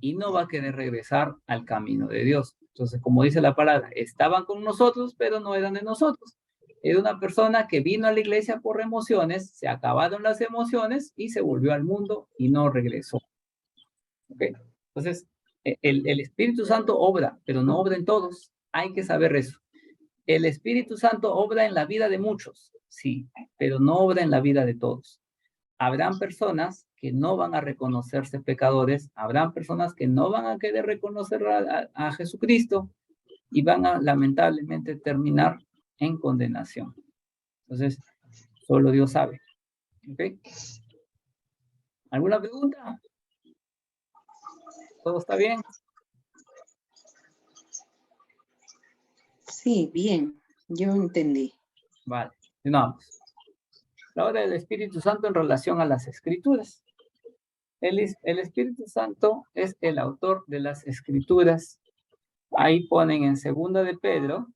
y no va a querer regresar al camino de Dios. Entonces, como dice la palabra, estaban con nosotros, pero no eran de nosotros. Era una persona que vino a la iglesia por emociones, se acabaron las emociones y se volvió al mundo y no regresó. ¿Okay? Entonces, el Espíritu Santo obra, pero no obra en todos. Hay que saber eso. El Espíritu Santo obra en la vida de muchos, sí, pero no obra en la vida de todos. Habrán personas que no van a reconocerse pecadores, habrán personas que no van a querer reconocer a Jesucristo y van a lamentablemente terminar en condenación. Entonces, solo Dios sabe. ¿Okay? ¿Alguna pregunta? ¿Todo está bien? Sí, bien, yo entendí. Vale, continuamos. La obra del Espíritu Santo en relación a las Escrituras. El Espíritu Santo es el autor de las Escrituras. Ahí ponen en 2 de Pedro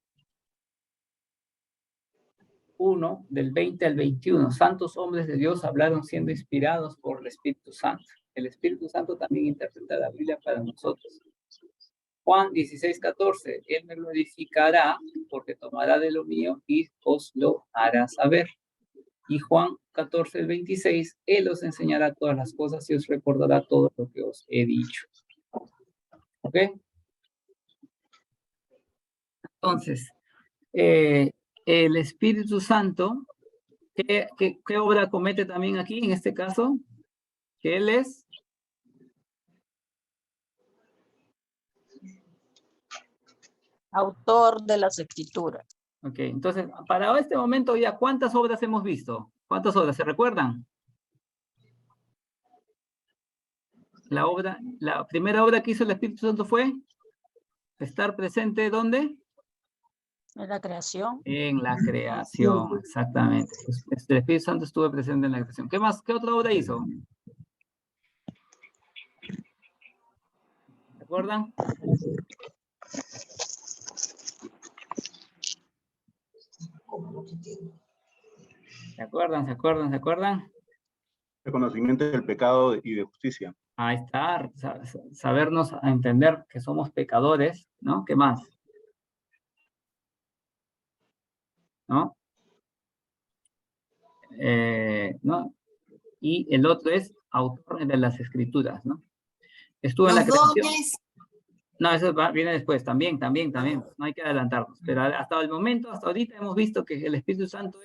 1, del 20 al 21. Santos hombres de Dios hablaron siendo inspirados por el Espíritu Santo. El Espíritu Santo también interpreta la Biblia para nosotros. Juan 16, 14. Él me glorificará porque tomará de lo mío y os lo hará saber. Y Juan 14, 26. Él os enseñará todas las cosas y os recordará todo lo que os he dicho. ¿Ok? Entonces, el Espíritu Santo, ¿qué obra comete también aquí en este caso? Que Él es autor de las Escrituras. Ok, entonces, para este momento ya, ¿cuántas obras hemos visto? ¿Cuántas obras? ¿Se recuerdan? La primera obra que hizo el Espíritu Santo fue estar presente, ¿dónde? En la creación. En la creación, exactamente. El Espíritu Santo estuvo presente en la creación. ¿Qué más? ¿Qué otra obra hizo? ¿Se acuerdan? ¿Se acuerdan? El conocimiento del pecado y de justicia. Ahí está, sabernos a entender que somos pecadores, ¿no? ¿Qué más? ¿No? ¿No? Y el otro es autor de las Escrituras, ¿no? Estuvo en la creación. Dones. No, eso viene después, también, no hay que adelantarnos, pero hasta el momento, hasta ahorita hemos visto que el Espíritu Santo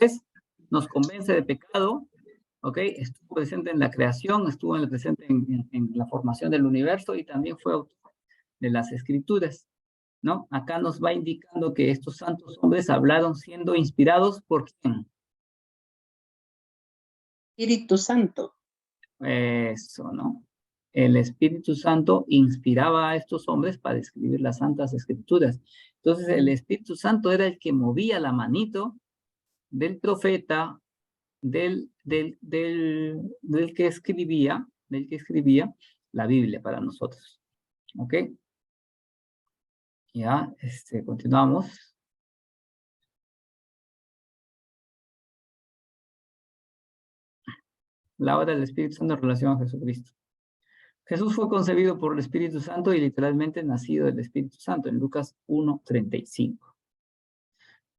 nos convence de pecado, ¿ok? Estuvo presente en la creación, estuvo presente en la formación del universo y también fue autor de las escrituras, ¿no? Acá nos va indicando que estos santos hombres hablaron siendo inspirados por ¿quién? Espíritu Santo. Eso, ¿no? El Espíritu Santo inspiraba a estos hombres para escribir las santas escrituras. Entonces el Espíritu Santo era el que movía la manito del profeta, del que escribía la Biblia para nosotros. ¿Ok? Ya, continuamos. La obra del Espíritu Santo en relación a Jesucristo. Jesús fue concebido por el Espíritu Santo y literalmente nacido del Espíritu Santo en Lucas 1:35.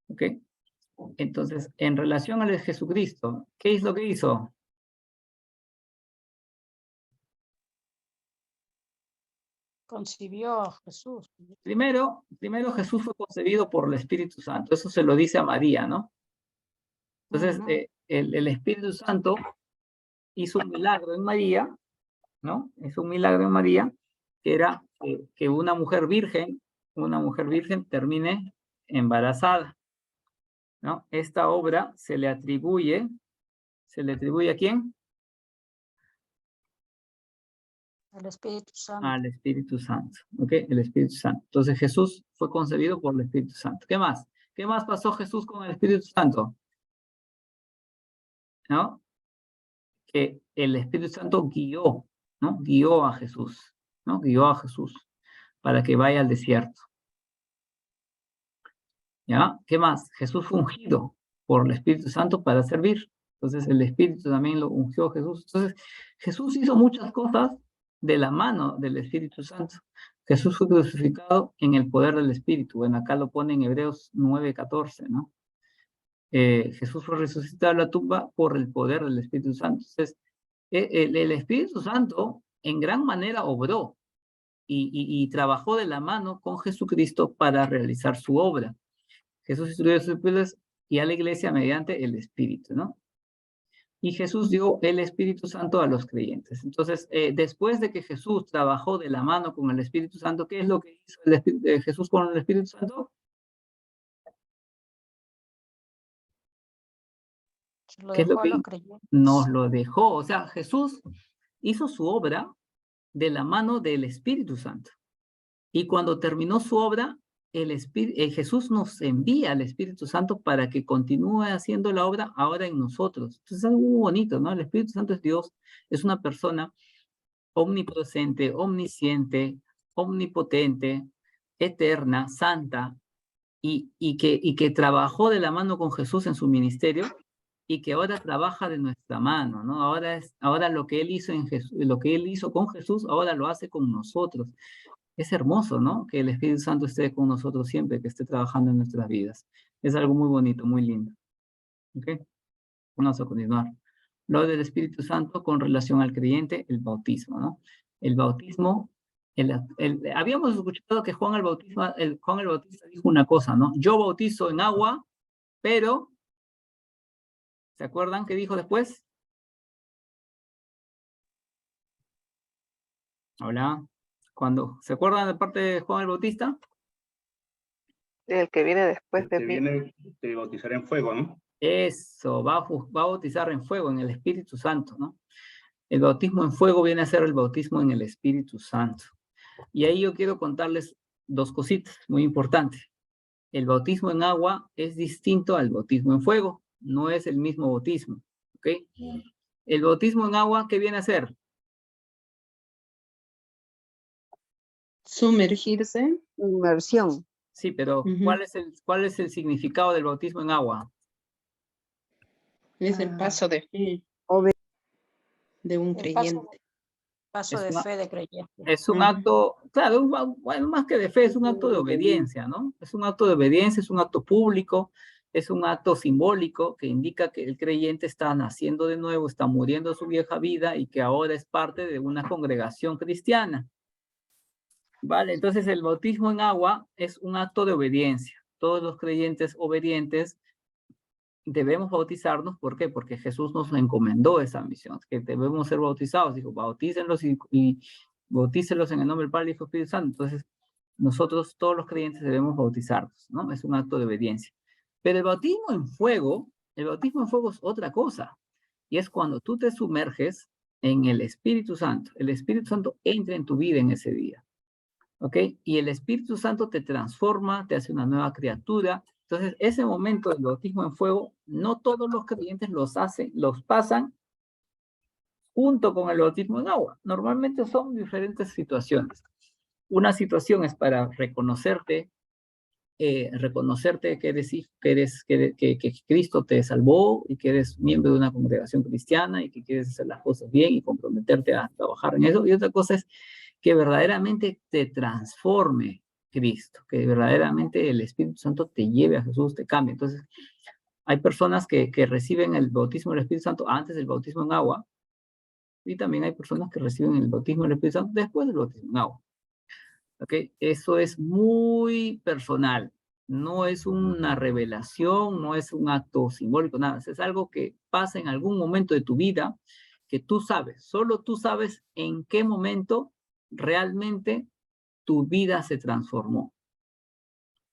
¿Ok? Entonces, en relación al Jesucristo, ¿qué es lo que hizo? Concibió a Jesús. Primero Jesús fue concebido por el Espíritu Santo. Eso se lo dice a María, ¿no? Entonces, el Espíritu Santo hizo un milagro en María, ¿no? Hizo un milagro en María, que era que una mujer virgen termine embarazada, ¿no? Esta obra se le atribuye ¿a quién? El Espíritu Santo. Al Espíritu Santo, ¿ok? El Espíritu Santo. Entonces Jesús fue concebido por el Espíritu Santo. ¿Qué más? ¿Qué más pasó Jesús con el Espíritu Santo? ¿No? Que el Espíritu Santo guió, ¿no? Guió a Jesús, ¿no? Guió a Jesús para que vaya al desierto. ¿Ya? ¿Qué más? Jesús fue ungido por el Espíritu Santo para servir. Entonces el Espíritu también lo ungió a Jesús. Entonces Jesús hizo muchas cosas de la mano del Espíritu Santo. Jesús fue crucificado en el poder del Espíritu. Bueno, acá lo pone en Hebreos 9:14, ¿no? Jesús fue resucitado de la tumba por el poder del Espíritu Santo. Entonces, el Espíritu Santo en gran manera obró y trabajó de la mano con Jesucristo para realizar su obra. Jesús instruyó a sus discípulos y a la iglesia mediante el Espíritu, ¿no? Y Jesús dio el Espíritu Santo a los creyentes. Entonces, después de que Jesús trabajó de la mano con el Espíritu Santo, ¿qué es lo que hizo Jesús con el Espíritu Santo? ¿Qué es lo que nos lo dejó? O sea, Jesús hizo su obra de la mano del Espíritu Santo. Y cuando terminó su obra, Jesús nos envía al Espíritu Santo para que continúe haciendo la obra ahora en nosotros. Entonces es algo muy bonito, ¿no? El Espíritu Santo es Dios, es una persona omnipresente, omnisciente, omnipotente, eterna, santa, y que trabajó de la mano con Jesús en su ministerio y que ahora trabaja de nuestra mano, ¿no? Ahora lo que él hizo lo que él hizo con Jesús, ahora lo hace con nosotros. Es hermoso, ¿no? Que el Espíritu Santo esté con nosotros siempre, que esté trabajando en nuestras vidas. Es algo muy bonito, muy lindo. ¿Ok? Vamos a continuar. Lo del Espíritu Santo con relación al creyente, el bautismo, ¿no? El bautismo, habíamos escuchado que Juan el Bautista dijo una cosa, ¿no? Yo bautizo en agua, pero, ¿se acuerdan qué dijo después? Hola. ¿Se acuerdan de parte de Juan el Bautista? El que viene después de mí. Viene de bautizar en fuego, ¿no? Eso, va a bautizar en fuego, en el Espíritu Santo, ¿no? El bautismo en fuego viene a ser el bautismo en el Espíritu Santo. Y ahí yo quiero contarles dos cositas muy importantes. El bautismo en agua es distinto al bautismo en fuego, no es el mismo bautismo, ¿ok? El bautismo en agua, ¿qué viene a ser? Sumergirse. Inmersión. Sí, pero ¿cuál es el significado del bautismo en agua? Es el paso de fe de un creyente. Paso de fe de creyente. Es un acto, claro, bueno, más que de fe, es un acto de obediencia, ¿no? Es un acto de obediencia, es un acto público, es un acto simbólico que indica que el creyente está naciendo de nuevo, está muriendo a su vieja vida y que ahora es parte de una congregación cristiana. Vale, entonces el bautismo en agua es un acto de obediencia. Todos los creyentes obedientes debemos bautizarnos. ¿Por qué? Porque Jesús nos encomendó esa misión, que debemos ser bautizados. Dijo, bautícenlos y bautícenlos en el nombre del Padre, Hijo y Espíritu Santo. Entonces, nosotros, todos los creyentes, debemos bautizarnos, ¿no? Es un acto de obediencia. Pero el bautismo en fuego es otra cosa. Y es cuando tú te sumerges en el Espíritu Santo. El Espíritu Santo entra en tu vida en ese día. ¿Ok? Y el Espíritu Santo te transforma, te hace una nueva criatura. Entonces, ese momento del bautismo en fuego, no todos los creyentes los pasan junto con el bautismo en agua. Normalmente son diferentes situaciones. Una situación es para reconocerte que Cristo te salvó y que eres miembro de una congregación cristiana y que quieres hacer las cosas bien y comprometerte a trabajar en eso. Y otra cosa es que verdaderamente te transforme Cristo, que verdaderamente el Espíritu Santo te lleve a Jesús, te cambie. Entonces, hay personas que reciben el bautismo del Espíritu Santo antes del bautismo en agua, y también hay personas que reciben el bautismo del Espíritu Santo después del bautismo en agua. ¿Ok? Eso es muy personal. No es una revelación, no es un acto simbólico, nada. Es algo que pasa en algún momento de tu vida que tú sabes. Solo tú sabes en qué momento realmente tu vida se transformó.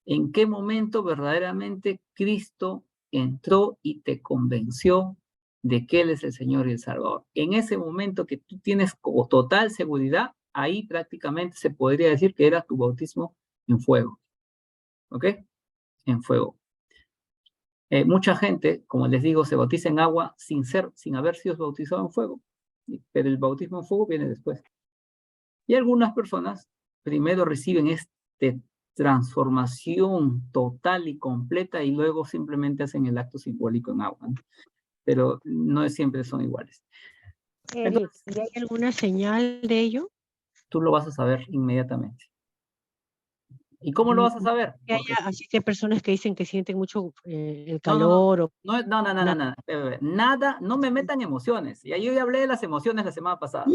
En qué momento verdaderamente Cristo entró y te convenció de que Él es el Señor y el Salvador. En ese momento que tú tienes como total seguridad, ahí prácticamente se podría decir que era tu bautismo en fuego. ¿Ok? En fuego. Mucha gente, como les digo, se bautiza en agua sin haber sido bautizado en fuego. Pero el bautismo en fuego viene después. Y algunas personas primero reciben transformación total y completa y luego simplemente hacen el acto simbólico en agua, ¿no? Pero no siempre son iguales. Eric, ¿y hay alguna señal de ello? Tú lo vas a saber inmediatamente. ¿Y cómo lo vas a saber? Que haya, así que hay personas que dicen que sienten mucho el No, calor. Nada, no me metan emociones. Ya yo ya hablé de las emociones la semana pasada.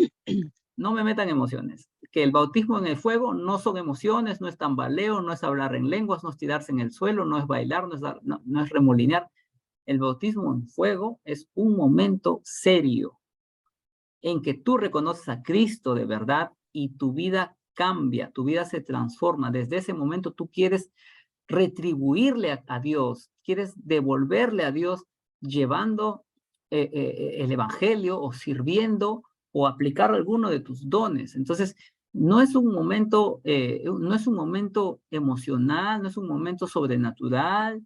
No me metan emociones. Que el bautismo en el fuego no son emociones, no es tambaleo, no es hablar en lenguas, no es tirarse en el suelo, no es bailar, no es remolinear. El bautismo en fuego es un momento serio en que tú reconoces a Cristo de verdad y tu vida cambia, tu vida se transforma. Desde ese momento tú quieres retribuirle a Dios, quieres devolverle a Dios llevando el evangelio o sirviendo o aplicar alguno de tus dones. Entonces, no es un momento emocional, no es un momento sobrenatural.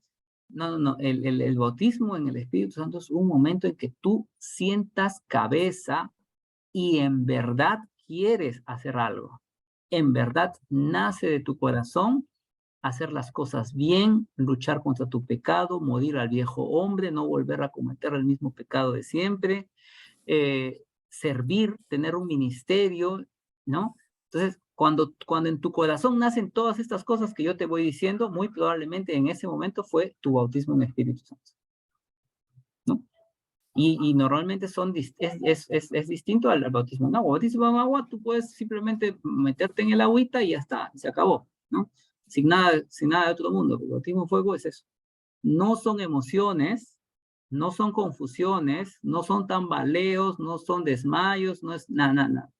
No. El bautismo en el Espíritu Santo es un momento en que tú sientas cabeza y en verdad quieres hacer algo. En verdad nace de tu corazón hacer las cosas bien, luchar contra tu pecado, morir al viejo hombre, no volver a cometer el mismo pecado de siempre, servir, tener un ministerio, ¿no? Entonces, cuando en tu corazón nacen todas estas cosas que yo te voy diciendo, muy probablemente en ese momento fue tu bautismo en Espíritu Santo, ¿no? Y normalmente es distinto al bautismo en agua. Bautismo en agua, tú puedes simplemente meterte en el agüita y ya está, se acabó, ¿no? Sin nada de otro mundo. El bautismo en fuego es eso. No son emociones, no son confusiones, no son tambaleos, no son desmayos, no es nada.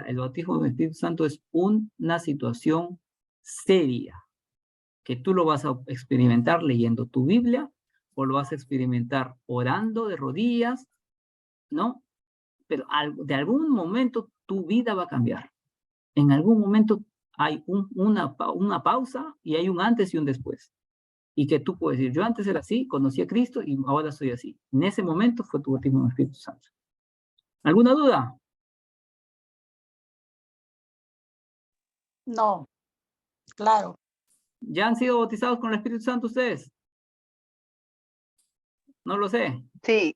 El bautismo del Espíritu Santo es una situación seria, que tú lo vas a experimentar leyendo tu Biblia, o lo vas a experimentar orando de rodillas, ¿no? Pero de algún momento tu vida va a cambiar. En algún momento hay una pausa y hay un antes y un después. Y que tú puedes decir, yo antes era así, conocí a Cristo y ahora soy así. En ese momento fue tu bautismo en el Espíritu Santo. ¿Alguna duda? No, claro. ¿Ya han sido bautizados con el Espíritu Santo ustedes? No lo sé. Sí,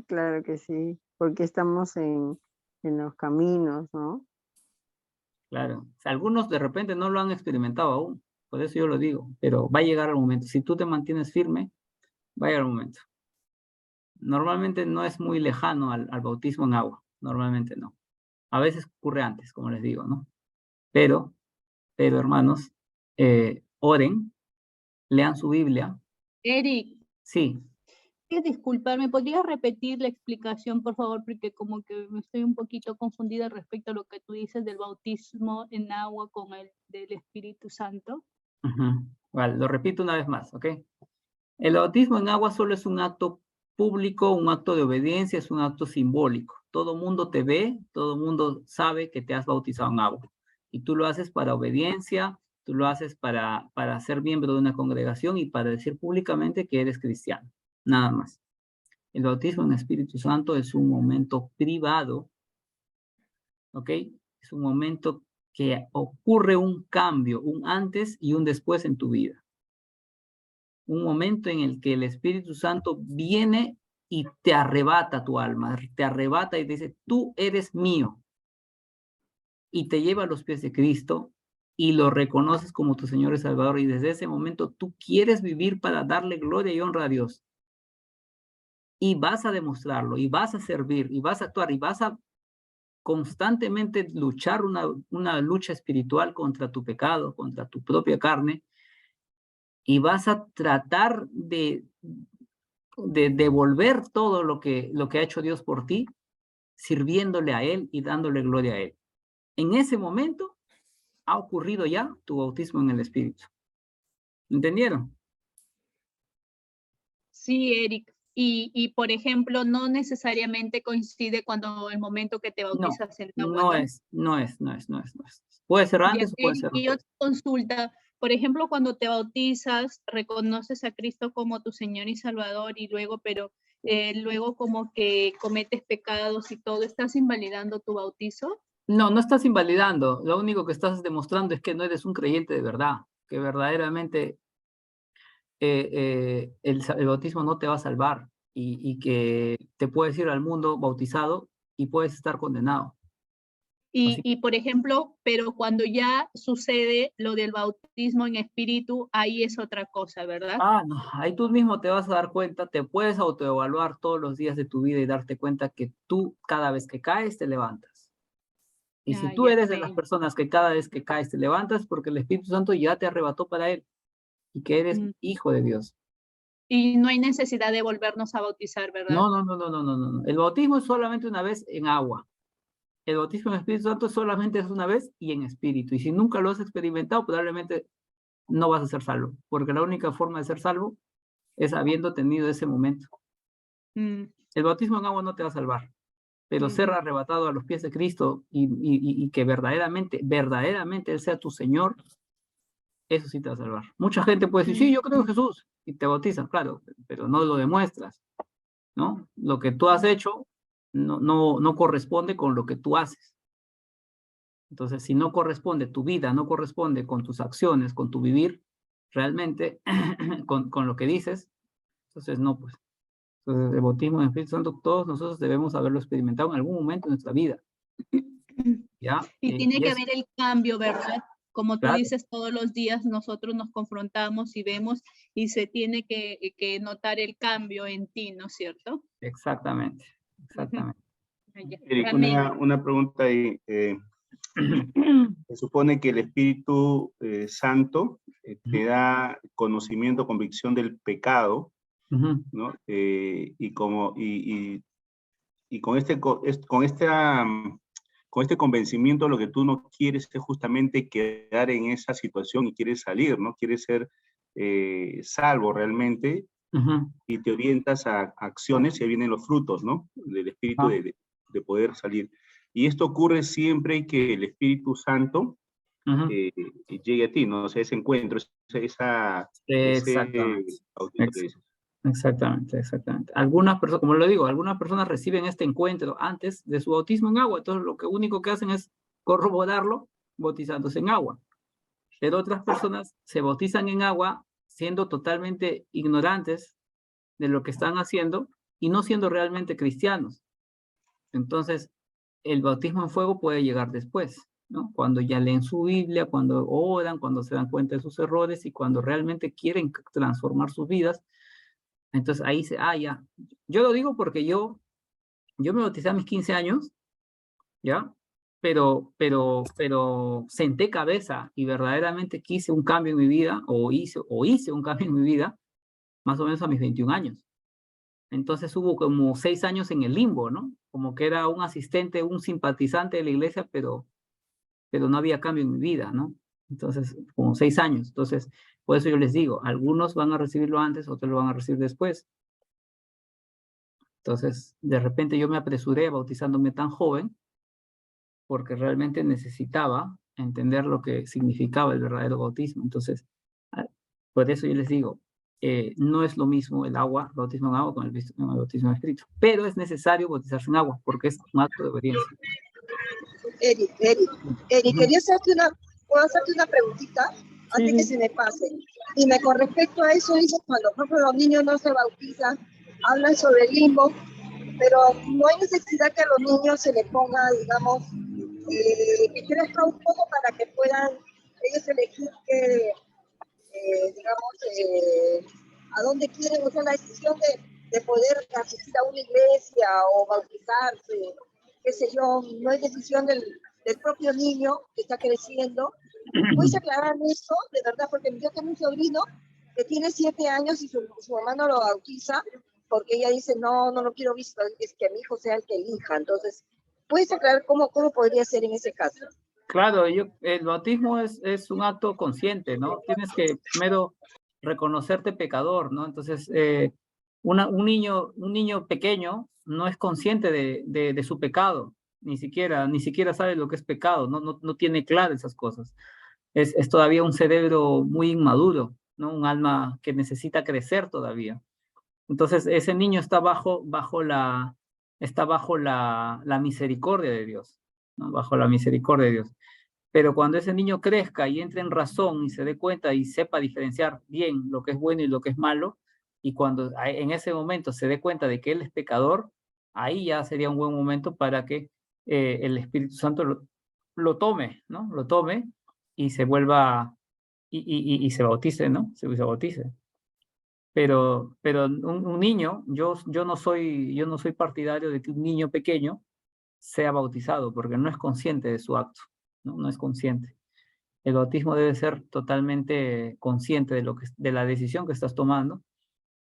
claro que sí, porque estamos en los caminos, ¿no? Claro. O sea, algunos de repente no lo han experimentado aún, por eso yo lo digo, pero va a llegar el momento. Si tú te mantienes firme, va a llegar el momento. Normalmente no es muy lejano al bautismo en agua, normalmente no. A veces ocurre antes, como les digo, ¿no? Pero hermanos, oren, lean su Biblia, Eric, Sí. disculpar, ¿me podrías repetir la explicación, por favor? Porque como que me estoy un poquito confundida respecto a lo que tú dices del bautismo en agua con el del Espíritu Santo. Ujú. Vale, lo repito una vez más, ¿ok? El bautismo en agua solo es un acto público, un acto de obediencia, es un acto simbólico. Todo mundo te ve, todo mundo sabe que te has bautizado en agua. Y tú lo haces para obediencia, tú lo haces para ser miembro de una congregación y para decir públicamente que eres cristiano. Nada más. El bautismo en Espíritu Santo es un momento privado, ¿ok? Es un momento que ocurre un cambio, un antes y un después en tu vida. Un momento en el que el Espíritu Santo viene y te arrebata tu alma, te arrebata y te dice, tú eres mío. Y te lleva a los pies de Cristo y lo reconoces como tu Señor y Salvador. Y desde ese momento tú quieres vivir para darle gloria y honra a Dios. Y vas a demostrarlo, y vas a servir, y vas a actuar, y vas a constantemente luchar una lucha espiritual contra tu pecado, contra tu propia carne, y vas a tratar de devolver todo lo que ha hecho Dios por ti, sirviéndole a Él y dándole gloria a Él. En ese momento ha ocurrido ya tu bautismo en el Espíritu. ¿Entendieron? Sí, Eric. Y por ejemplo, no necesariamente coincide cuando el momento que te No, bautizas en agua, no ¿no? es. Puede ser Ya, antes o puede Eric, ser y después. otra consulta, por ejemplo, cuando te bautizas, reconoces a Cristo como tu Señor y Salvador y luego, pero luego como que cometes pecados y todo, ¿estás invalidando tu bautizo? No, no estás invalidando. Lo único que estás demostrando es que no eres un creyente de verdad, que verdaderamente el bautismo no te va a salvar y que te puedes ir al mundo bautizado y puedes estar condenado. Así Y por ejemplo, pero cuando ya sucede lo del bautismo en espíritu, ahí es otra cosa, ¿verdad? no, ahí tú mismo te vas a dar cuenta, te puedes autoevaluar todos los días de tu vida y darte cuenta que tú cada vez que caes te levantas. Y si tú Ya eres de las sé. personas que cada vez que caes te levantas, porque el Espíritu Santo ya te arrebató para Él y que eres Mm. hijo de Dios. Y no hay necesidad de volvernos a bautizar, ¿verdad? No. El bautismo es solamente una vez en agua. El bautismo en Espíritu Santo solamente es una vez y en espíritu. Y si nunca lo has experimentado, probablemente no vas a ser salvo, porque la única forma de ser salvo es habiendo tenido ese momento. Mm, El bautismo en agua no te va a salvar, pero ser ujú. arrebatado a los pies de Cristo y que verdaderamente Él sea tu Señor, eso sí te va a salvar. Mucha gente puede decir, sí, yo creo en Jesús, y te bautizan, claro, pero no lo demuestras, ¿no? Lo que tú has hecho no corresponde con lo que tú haces. Entonces, si no corresponde, tu vida no corresponde con tus acciones, con tu vivir, realmente, con lo que dices, entonces no, pues. Entonces, el bautismo en el Espíritu Santo, todos nosotros debemos haberlo experimentado en algún momento de nuestra vida, ¿ya? Y tiene Y que es, haber el cambio, ¿verdad? Como tú claro, dices, todos los días nosotros nos confrontamos y vemos y se tiene que notar el cambio en ti, ¿no es cierto? exactamente. Ujú. Ya. Eric, Amén. una pregunta ahí. Se supone que el Espíritu Santo te da conocimiento, convicción del pecado, Ujú. ¿no? Y con este convencimiento lo que tú no quieres es justamente quedar en esa situación y quieres salir, ¿no? Quieres ser salvo realmente Ujú. y te orientas a acciones y ahí vienen los frutos, ¿no? Del Espíritu Ah, de poder salir. Y esto ocurre siempre que el Espíritu Santo ujú. llegue a ti, ¿no? O sea, ese encuentro, ese Exactamente. bautismo que dices. Exactamente. Algunas personas, como lo digo, algunas personas reciben este encuentro antes de su bautismo en agua, entonces lo único que hacen es corroborarlo bautizándose en agua. Pero otras personas se bautizan en agua siendo totalmente ignorantes de lo que están haciendo y no siendo realmente cristianos. Entonces, el bautismo en fuego puede llegar después, ¿no? Cuando ya leen su Biblia, cuando oran, cuando se dan cuenta de sus errores y cuando realmente quieren transformar sus vidas. Entonces ahí ya. Yo lo digo porque yo me bauticé a mis 15 años, ¿ya? Pero senté cabeza y verdaderamente quise un cambio en mi vida, o hice un cambio en mi vida, más o menos a mis 21 años. Entonces hubo como 6 años en el limbo, ¿no? Como que era un asistente, un simpatizante de la iglesia, pero no había cambio en mi vida, ¿no? Entonces, como 6 años. Entonces, por eso yo les digo, algunos van a recibirlo antes, otros lo van a recibir después. Entonces, de repente yo me apresuré bautizándome tan joven, porque realmente necesitaba entender lo que significaba el verdadero bautismo. Entonces, por eso yo les digo, no es lo mismo el bautismo en agua con el bautismo en espíritu, pero es necesario bautizarse en agua, porque es un acto de obediencia. Eric, ¿puedo hacerte una preguntita? Antes que se me pase. Y con respecto a eso, dice, cuando por ejemplo los niños no se bautizan, hablan sobre el limbo, pero no hay necesidad que a los niños se les ponga, digamos, que crezca un poco para que puedan ellos elegir que, a dónde quieren, o sea, la decisión de poder asistir a una iglesia o bautizarse, qué sé yo, no es decisión del propio niño que está creciendo. ¿Puedes aclarar eso, de verdad? Porque yo tengo un sobrino que tiene 7 años y su mamá no lo bautiza porque ella dice, no lo quiero visto, es que mi hijo sea el que elija. Entonces, ¿puedes aclarar cómo podría ser en ese caso? Claro, el bautismo es un acto consciente, ¿no? Tienes que primero reconocerte pecador, ¿no? Entonces, un niño pequeño no es consciente de su pecado, ni siquiera sabe lo que es pecado, no tiene claro esas cosas. Es todavía un cerebro muy inmaduro, ¿no? Un alma que necesita crecer todavía. Entonces, ese niño está bajo la misericordia de Dios, ¿no? Bajo la misericordia de Dios. Pero cuando ese niño crezca y entre en razón y se dé cuenta y sepa diferenciar bien lo que es bueno y lo que es malo, y cuando en ese momento se dé cuenta de que él es pecador, ahí ya sería un buen momento para que el Espíritu Santo lo tome, ¿no? Lo tome y se vuelva, y se bautice, ¿no? Se bautice. Pero un niño, yo no soy partidario de que un niño pequeño sea bautizado, porque no es consciente de su acto, ¿no? No es consciente. El bautismo debe ser totalmente consciente de la decisión que estás tomando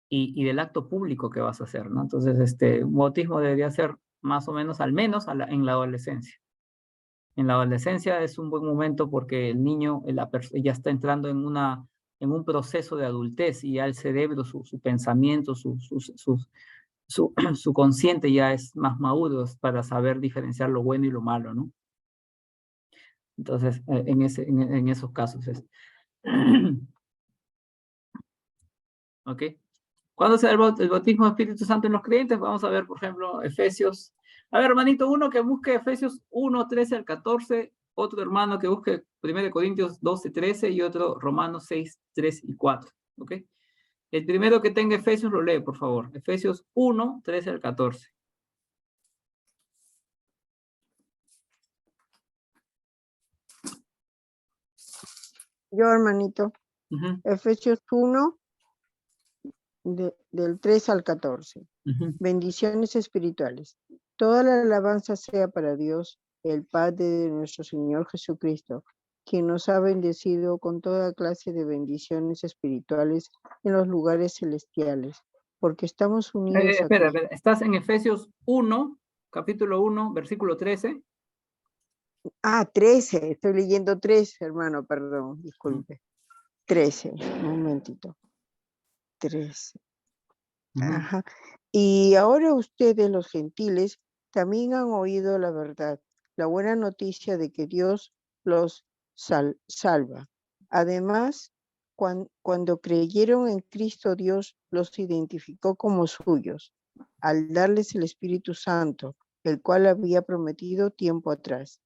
y del acto público que vas a hacer, ¿no? Entonces, un bautismo debería ser más o menos, al menos en la adolescencia. En la adolescencia es un buen momento porque el niño ya está entrando en un proceso de adultez y ya el cerebro, su pensamiento, su consciente ya es más maduro para saber diferenciar lo bueno y lo malo, ¿no? Entonces, en esos casos es. ¿Ok? ¿Cuándo se da el bautismo del Espíritu Santo en los creyentes? Vamos a ver, por ejemplo, Efesios. A ver, hermanito, uno que busque Efesios 1, 13 al 14, otro hermano que busque 1 Corintios 12, 13 y otro Romanos 6, 3 y 4. ¿Ok? El primero que tenga Efesios lo lee, por favor. Efesios 1, 13 al 14. Yo, hermanito. Efesios 1, del 3 al 14. Bendiciones espirituales. Toda la alabanza sea para Dios, el Padre de nuestro Señor Jesucristo, quien nos ha bendecido con toda clase de bendiciones espirituales en los lugares celestiales, porque estamos unidos espera, estás en Efesios 1, capítulo 1, versículo 13. 13, estoy leyendo 3, hermano, perdón, disculpe. 13, un momentito. 13. Ajá. Y ahora ustedes, los gentiles, también han oído la verdad, la buena noticia de que Dios los salva. Además, cuando creyeron en Cristo, Dios los identificó como suyos, al darles el Espíritu Santo, el cual había prometido tiempo atrás.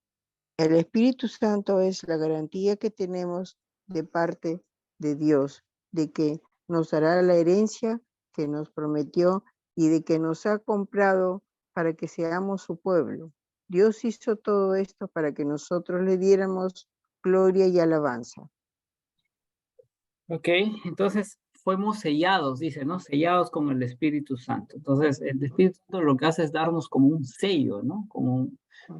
El Espíritu Santo es la garantía que tenemos de parte de Dios, de que nos dará la herencia que nos prometió y de que nos ha comprado para que seamos su pueblo. Dios hizo todo esto para que nosotros le diéramos gloria y alabanza. Ok, entonces fuimos sellados, dice, ¿no? Sellados con el Espíritu Santo. Entonces, el Espíritu Santo lo que hace es darnos como un sello, ¿no? Como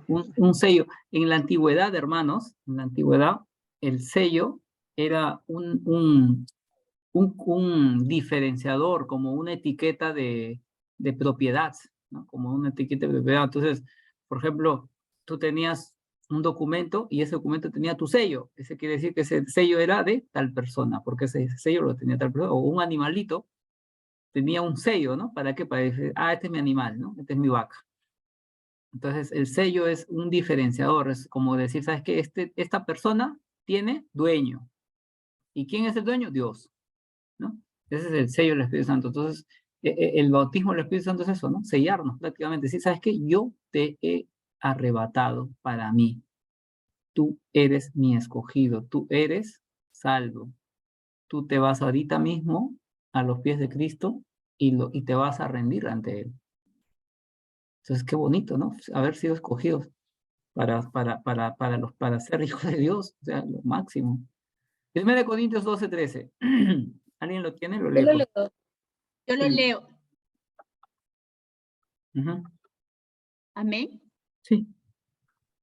un sello. En la antigüedad, hermanos, en la antigüedad, el sello era un diferenciador, como una etiqueta de propiedad, ¿no? Como una etiqueta de propiedad. Entonces, por ejemplo, tú tenías un documento y ese documento tenía tu sello. Ese quiere decir que ese sello era de tal persona, porque ese sello lo tenía tal persona. O un animalito tenía un sello, ¿no? ¿Para qué? Para decir, este es mi animal, ¿no? Este es mi vaca. Entonces, el sello es un diferenciador. Es como decir, ¿sabes qué? Esta persona tiene dueño. ¿Y quién es el dueño? Dios, ¿no? Ese es el sello del Espíritu Santo. Entonces, el bautismo del Espíritu Santo es eso, ¿no? Sellarnos prácticamente. Sí, ¿sabes qué? Yo te he arrebatado para mí. Tú eres mi escogido. Tú eres salvo. Tú te vas ahorita mismo a los pies de Cristo y te vas a rendir ante Él. Entonces, qué bonito, ¿no? Haber sido escogidos para ser hijos de Dios. O sea, lo máximo. 1 Corintios 12:13. ¿Alguien lo tiene? Lo leo. Yo lo Sí. leo. Ujú. Amén. Sí.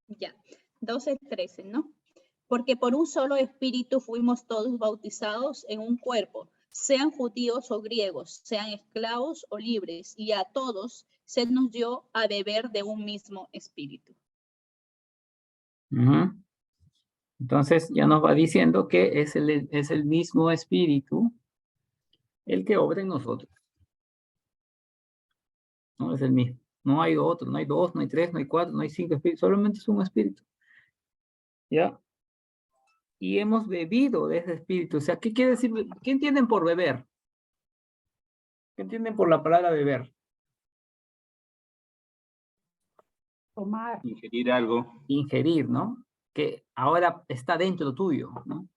Ya. 12:13, ¿no? Porque por un solo espíritu fuimos todos bautizados en un cuerpo, sean judíos o griegos, sean esclavos o libres, y a todos se nos dio a beber de un mismo espíritu. Ujú. Entonces ya nos va diciendo que es el mismo espíritu el que obra en nosotros. No es el mismo. No hay otro, no hay dos, no hay tres, no hay cuatro, no hay cinco espíritus, solamente es un espíritu. ¿Ya? Y hemos bebido de ese espíritu. O sea, ¿qué quiere decir? ¿Qué entienden por beber? ¿Qué entienden por la palabra beber? Tomar. Ingerir algo. Ingerir, ¿no? Que ahora está dentro tuyo, ¿no?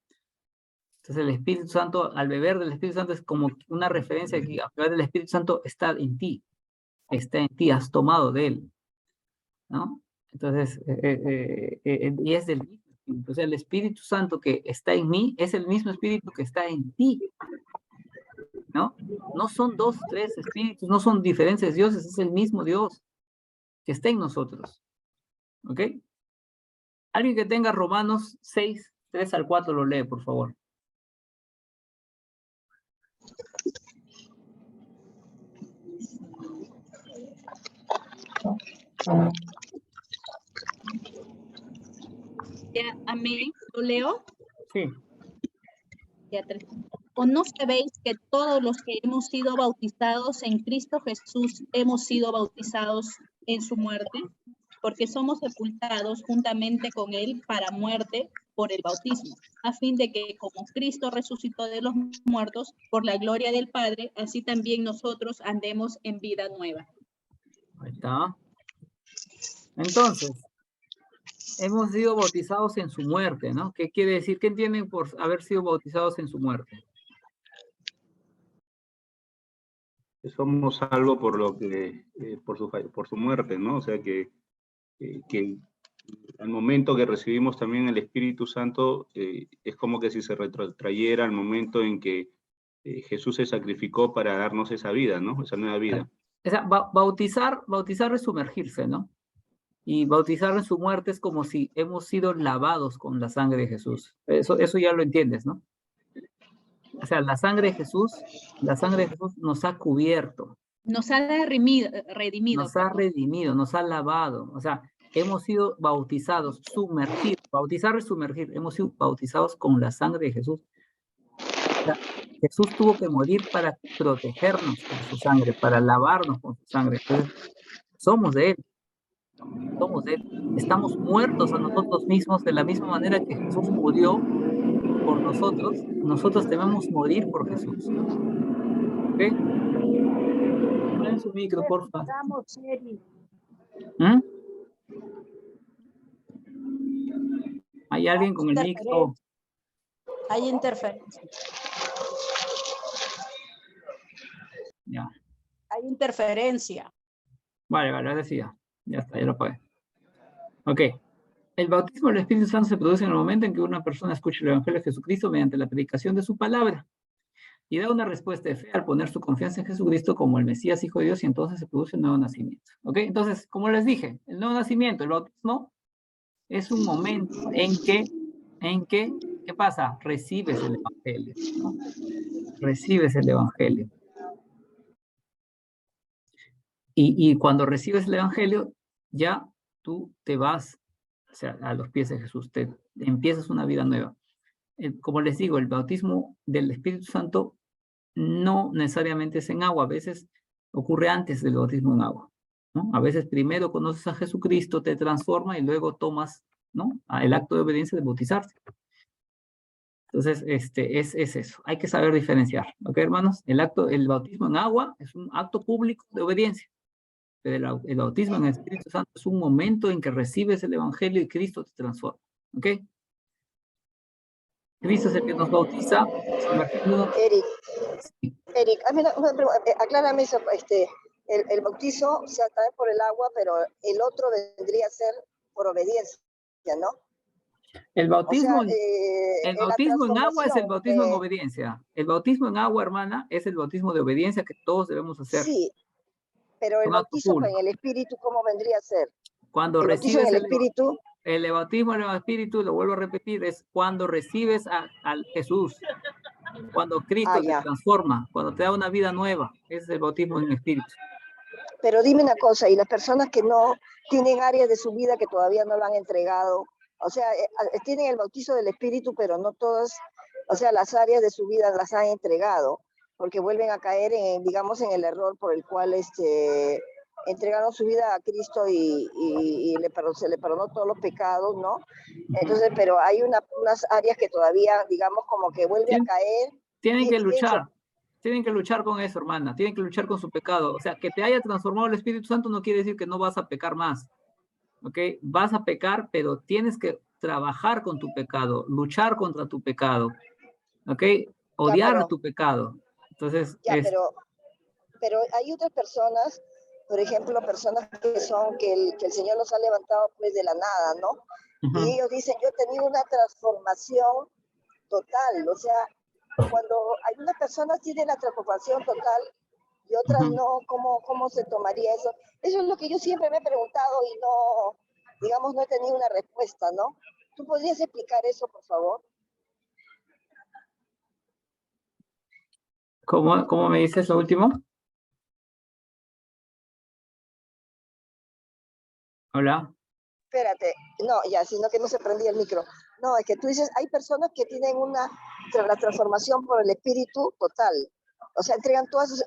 Entonces el Espíritu Santo, al beber del Espíritu Santo es como una referencia que al beber del Espíritu Santo está en ti, has tomado de él, ¿no? Entonces, y es del mismo Espíritu. O sea, el Espíritu Santo que está en mí es el mismo Espíritu que está en ti, ¿no? No son dos, tres espíritus, no son diferentes dioses, es el mismo Dios que está en nosotros, ¿ok? Alguien que tenga Romanos 6, 3-4 lo lee, por favor. Ya, amén. ¿Lo leo? Sí. Ya, 3. ¿O no sabéis que todos los que hemos sido bautizados en Cristo Jesús hemos sido bautizados en su muerte? Porque somos sepultados juntamente con él para muerte por el bautismo, a fin de que como Cristo resucitó de los muertos por la gloria del Padre, así también nosotros andemos en vida nueva. Ahí está. Entonces, hemos sido bautizados en su muerte, ¿no? ¿Qué quiere decir? ¿Qué entienden por haber sido bautizados en su muerte? Somos salvos por lo que, por su muerte, ¿no? O sea que al momento que recibimos también el Espíritu Santo, es como que si se retrotrayera al momento en que Jesús se sacrificó para darnos esa vida, ¿no? Esa nueva vida. O sea, bautizar es sumergirse, ¿no? Y bautizar en su muerte es como si hemos sido lavados con la sangre de Jesús. Eso ya lo entiendes, ¿no? O sea, la sangre de Jesús nos ha cubierto. Nos ha redimido. Nos ha redimido, nos ha lavado. O sea, hemos sido bautizados, sumergidos. Bautizar es sumergir. Hemos sido bautizados con la sangre de Jesús. O sea, Jesús tuvo que morir para protegernos con su sangre, para lavarnos con su sangre. Entonces, somos de Él. Somos de Él. Estamos muertos a nosotros mismos de la misma manera que Jesús murió por nosotros. Nosotros debemos morir por Jesús. ¿Ok? Ponen su micro, por favor. ¿Mm? ¿Hay alguien con el micro? Hay interferencia. Ya. Hay interferencia. Vale, ahora sí ya. Ya está, ya lo puede. Ok. El bautismo del Espíritu Santo se produce en el momento en que una persona escucha el Evangelio de Jesucristo mediante la predicación de su palabra y da una respuesta de fe al poner su confianza en Jesucristo como el Mesías, Hijo de Dios, y entonces se produce un nuevo nacimiento. ¿Ok? Entonces, como les dije, el nuevo nacimiento, el bautismo, es un momento en que ¿qué pasa? Recibes el evangelio, ¿no? Recibes el evangelio. Y cuando recibes el evangelio, ya tú te vas, o sea, a los pies de Jesús, te empiezas una vida nueva. Como les digo, el bautismo del Espíritu Santo no necesariamente es en agua, a veces ocurre antes del bautismo en agua, ¿no? A veces primero conoces a Jesucristo, te transforma y luego tomas, ¿no?, el acto de obediencia de bautizarse. Entonces, es eso. Hay que saber diferenciar, ¿ok, hermanos? El bautismo en agua es un acto público de obediencia. Pero el bautismo en el Espíritu Santo es un momento en que recibes el Evangelio y Cristo te transforma, ¿ok? Cristo es el que nos bautiza, sumergiéndonos. Eric, hazme una pregunta, aclárame eso, el bautizo se atrae por el agua, pero el otro vendría a ser por obediencia, ¿no? El bautismo, o sea, el bautismo en agua es el bautismo en de... obediencia. El bautismo en agua, hermana, es el bautismo de obediencia que todos debemos hacer. Sí, pero el bautizo en el Espíritu, ¿cómo vendría a ser? Cuando el bautizo en el Espíritu. El bautismo en el Espíritu, lo vuelvo a repetir, es cuando recibes a Jesús, cuando Cristo te transforma, cuando te da una vida nueva. Ese es el bautismo en el Espíritu. Pero dime una cosa, y las personas que no tienen áreas de su vida que todavía no lo han entregado, o sea, tienen el bautizo del Espíritu, pero no todas, o sea, las áreas de su vida las han entregado, porque vuelven a caer en, digamos, en el error por el cual entregaron su vida a Cristo y se le perdonó todos los pecados, ¿no? Entonces, pero hay unas áreas que todavía, digamos, como que vuelve a caer. Tienen que luchar. Tienen que luchar con eso, hermana. Tienen que luchar con su pecado. O sea, que te haya transformado el Espíritu Santo no quiere decir que no vas a pecar más. ¿Ok? Vas a pecar, pero tienes que trabajar con tu pecado, luchar contra tu pecado. ¿Ok? Odiar tu pecado. Entonces, pero hay otras personas, por ejemplo, personas que el Señor los ha levantado pues de la nada, ¿no? Y ellos dicen, yo he tenido una transformación total. O sea, cuando algunas personas tienen la transformación total y otras no, ¿cómo se tomaría eso? Eso es lo que yo siempre me he preguntado y no, digamos, no he tenido una respuesta, ¿no? ¿Tú podrías explicar eso, por favor? ¿Cómo me dices lo último? Hola. Espérate, no, ya, sino que no se prendía el micro. No, es que tú dices, hay personas que tienen la transformación por el Espíritu total. O sea, entregan todas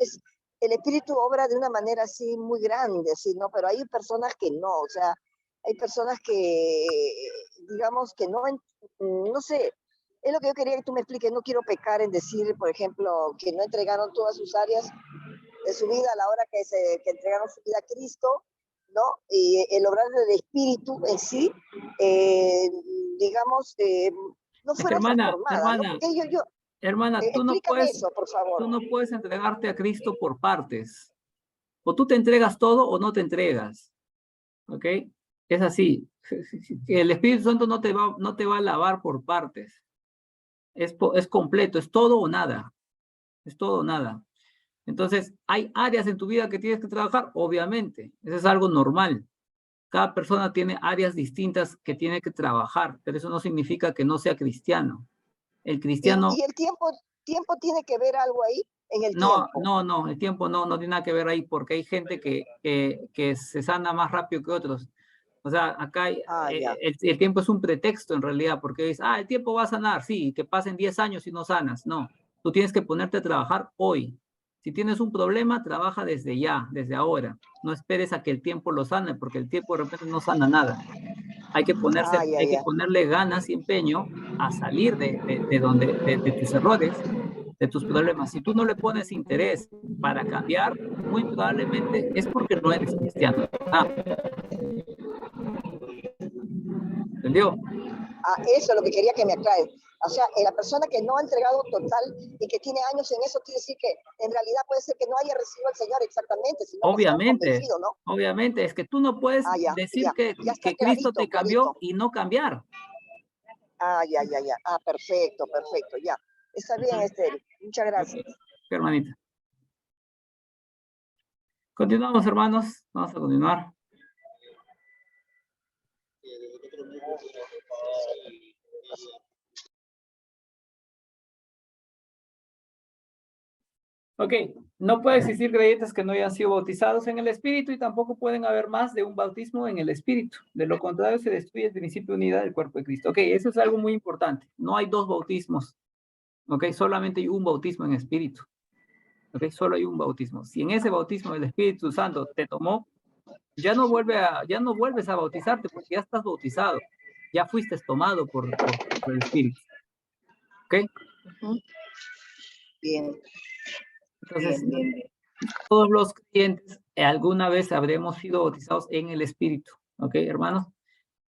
el Espíritu obra de una manera así muy grande, ¿sí? ¿No? Pero hay personas que no, o sea, hay personas que, digamos, que no sé, es lo que yo quería que tú me expliques. No quiero pecar en decir, por ejemplo, que no entregaron todas sus áreas de su vida a la hora que entregaron su vida a Cristo, ¿no? Y el obrar del Espíritu en sí, digamos, no fuera transformada, ¿no? Porque hermana, tú no puedes, eso, por favor. Tú no puedes entregarte a Cristo por partes. O tú te entregas todo o no te entregas. ¿Ok? Es así. El Espíritu Santo no te va a lavar por partes. Es completo, es todo o nada. Es todo o nada. Entonces, ¿hay áreas en tu vida que tienes que trabajar? Obviamente. Eso es algo normal. Cada persona tiene áreas distintas que tiene que trabajar, pero eso no significa que no sea cristiano. El cristiano... ¿Y el tiempo tiene que ver algo ahí? En el no, tiempo. no, el tiempo no tiene nada que ver ahí, porque hay gente que se sana más rápido que otros. O sea, acá el tiempo es un pretexto en realidad, porque dices, el tiempo va a sanar, sí, que pasen 10 años y no sanas. No, tú tienes que ponerte a trabajar hoy. Si tienes un problema, trabaja desde ya, desde ahora. No esperes a que el tiempo lo sane, porque el tiempo de repente no sana nada. Hay que ponerle ganas y empeño a salir de tus errores, de tus problemas. Si tú no le pones interés para cambiar, muy probablemente es porque no eres cristiano. ¿Entendió? Eso es lo que quería que me aclare. O sea, la persona que no ha entregado total y que tiene años en eso, quiere decir que en realidad puede ser que no haya recibido al Señor exactamente, sino obviamente, ¿no? Obviamente, es que tú no puedes decir que Cristo te cambió y no cambiar. Ya. Perfecto, ya. Está bien, Esther. Muchas gracias. Hermanita. Continuamos, hermanos. Vamos a continuar. Ok, no puede existir creyentes que no hayan sido bautizados en el Espíritu y tampoco pueden haber más de un bautismo en el Espíritu. De lo contrario, se destruye el principio de unidad del cuerpo de Cristo. Ok, eso es algo muy importante. No hay dos bautismos. Ok, solamente hay un bautismo en Espíritu. Ok, solo hay un bautismo. Si en ese bautismo del Espíritu Santo te tomó, ya no vuelves a bautizarte porque ya estás bautizado. Ya fuiste tomado por el Espíritu. Ok. Bien, Entonces, bien, bien. todos los creyentes alguna vez habremos sido bautizados en el Espíritu. ¿Ok, hermanos?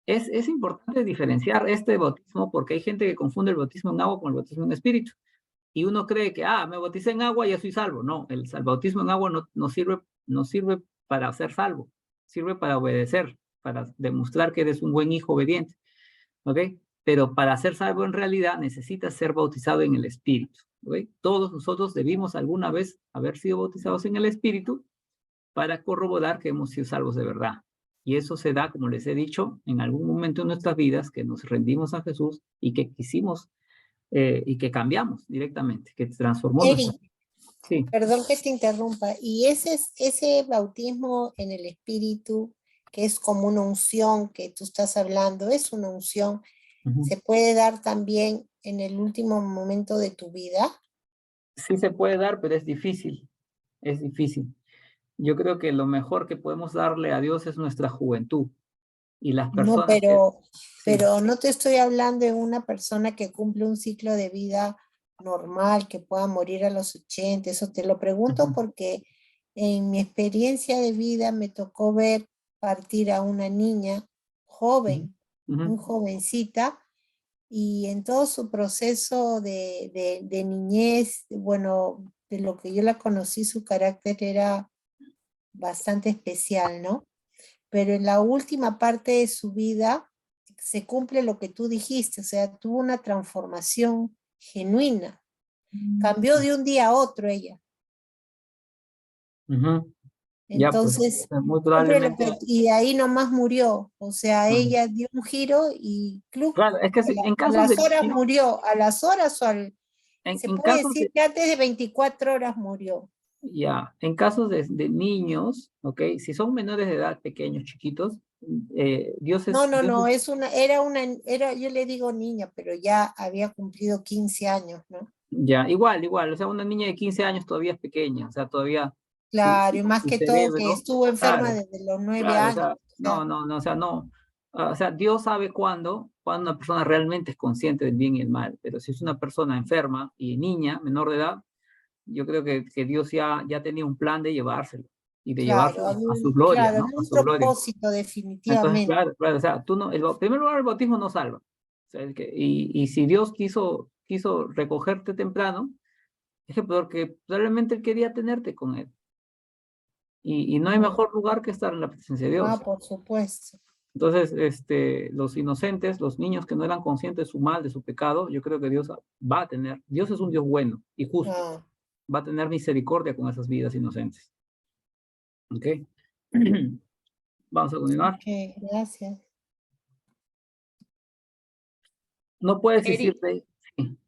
Es importante diferenciar este bautismo porque hay gente que confunde el bautismo en agua con el bautismo en Espíritu. Y uno cree que, me bauticé en agua y ya soy salvo. No, el bautismo en agua no sirve para ser salvo. Sirve para obedecer, para demostrar que eres un buen hijo obediente. ¿Ok? Pero para ser salvo en realidad necesitas ser bautizado en el Espíritu. ¿Ok? Todos nosotros debimos alguna vez haber sido bautizados en el Espíritu para corroborar que hemos sido salvos de verdad. Y eso se da, como les he dicho, en algún momento de nuestras vidas que nos rendimos a Jesús y que quisimos y que cambiamos directamente, que transformó nuestra Eri, vida. Sí. perdón que te interrumpa. Y ese bautismo en el Espíritu, que es como una unción que tú estás hablando, es una unción, ¿se puede dar también en el último momento de tu vida? Sí se puede dar, pero es difícil. Es difícil. Yo creo que lo mejor que podemos darle a Dios es nuestra juventud. Y las No, personas que... Sí. pero no te estoy hablando de una persona que cumple un ciclo de vida normal, que pueda morir a los 80. Eso te lo pregunto porque en mi experiencia de vida me tocó ver partir a una niña joven, muy jovencita, y en todo su proceso de niñez, bueno, de lo que yo la conocí, su carácter era bastante especial, ¿no? Pero en la última parte de su vida se cumple lo que tú dijiste, o sea, tuvo una transformación genuina. Cambió de un día a otro ella. Ya, pues, Entonces, muy cumple lo probablemente... y de ahí nomás murió. O sea, ella dio un giro y club, Claro, es que en a casos las de... horas murió, a las horas o al... Se En puede casos decir de... que antes de 24 horas murió. Ya, en casos de niños, ¿ok? Si son menores de edad, pequeños, chiquitos, Dios es... No, era, yo le digo niña, pero ya había cumplido 15 años, ¿no? Ya, igual, o sea, una niña de 15 años todavía es pequeña, o sea, todavía Claro, y más su que todo que cerebro, estuvo enferma claro, desde los 9 claro, o años. sea, o sea, no, o sea, Dios sabe cuándo una persona realmente es consciente del bien y el mal, pero si es una persona enferma y niña, menor de edad, yo creo que Dios ya tenía un plan de llevárselo y de Claro, llevárselo a su gloria, claro, ¿no? había A un su gloria. propósito Entonces, definitivamente. claro, o sea, en primer lugar, el bautismo no salva. O sea, y si Dios quiso recogerte temprano, es que porque probablemente Él quería tenerte con Él. Y no hay mejor lugar que estar en la presencia de Dios. Por supuesto. Entonces, los inocentes, los niños que no eran conscientes de su mal, de su pecado, yo creo que Dios va a tener, Dios es un Dios bueno y justo, va a tener misericordia con esas vidas inocentes. ¿Ok? Vamos a continuar. Ok, gracias. No puedes Eric, decirte... Sí.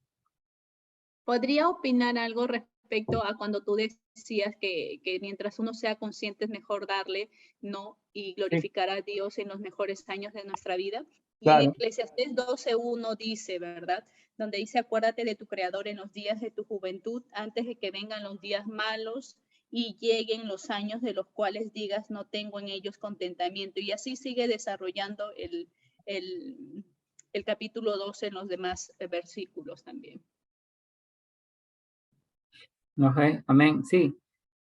¿podría opinar algo respecto a cuando tú decías que mientras uno sea consciente es mejor darle, ¿no? Y glorificar a Dios en los mejores años de nuestra vida? Y en Claro. Eclesiastés 12:1 dice, ¿verdad? Donde dice, acuérdate de tu Creador en los días de tu juventud, antes de que vengan los días malos y lleguen los años de los cuales digas, no tengo en ellos contentamiento. Y así sigue desarrollando el capítulo 12 en los demás versículos también. Okay. Amén, sí.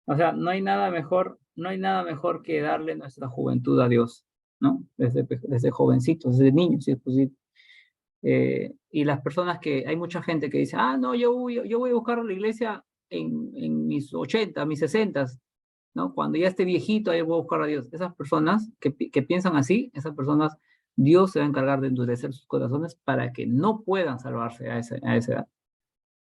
O sea, no hay nada mejor que darle nuestra juventud a Dios, ¿no? Desde jovencitos, desde niños, si es posible. Y las personas hay mucha gente que dice, no, yo voy a buscar a la iglesia en mis 80, mis 60, ¿no? Cuando ya esté viejito, ahí voy a buscar a Dios. Esas personas que piensan así, esas personas, Dios se va a encargar de endurecer sus corazones para que no puedan salvarse a esa edad.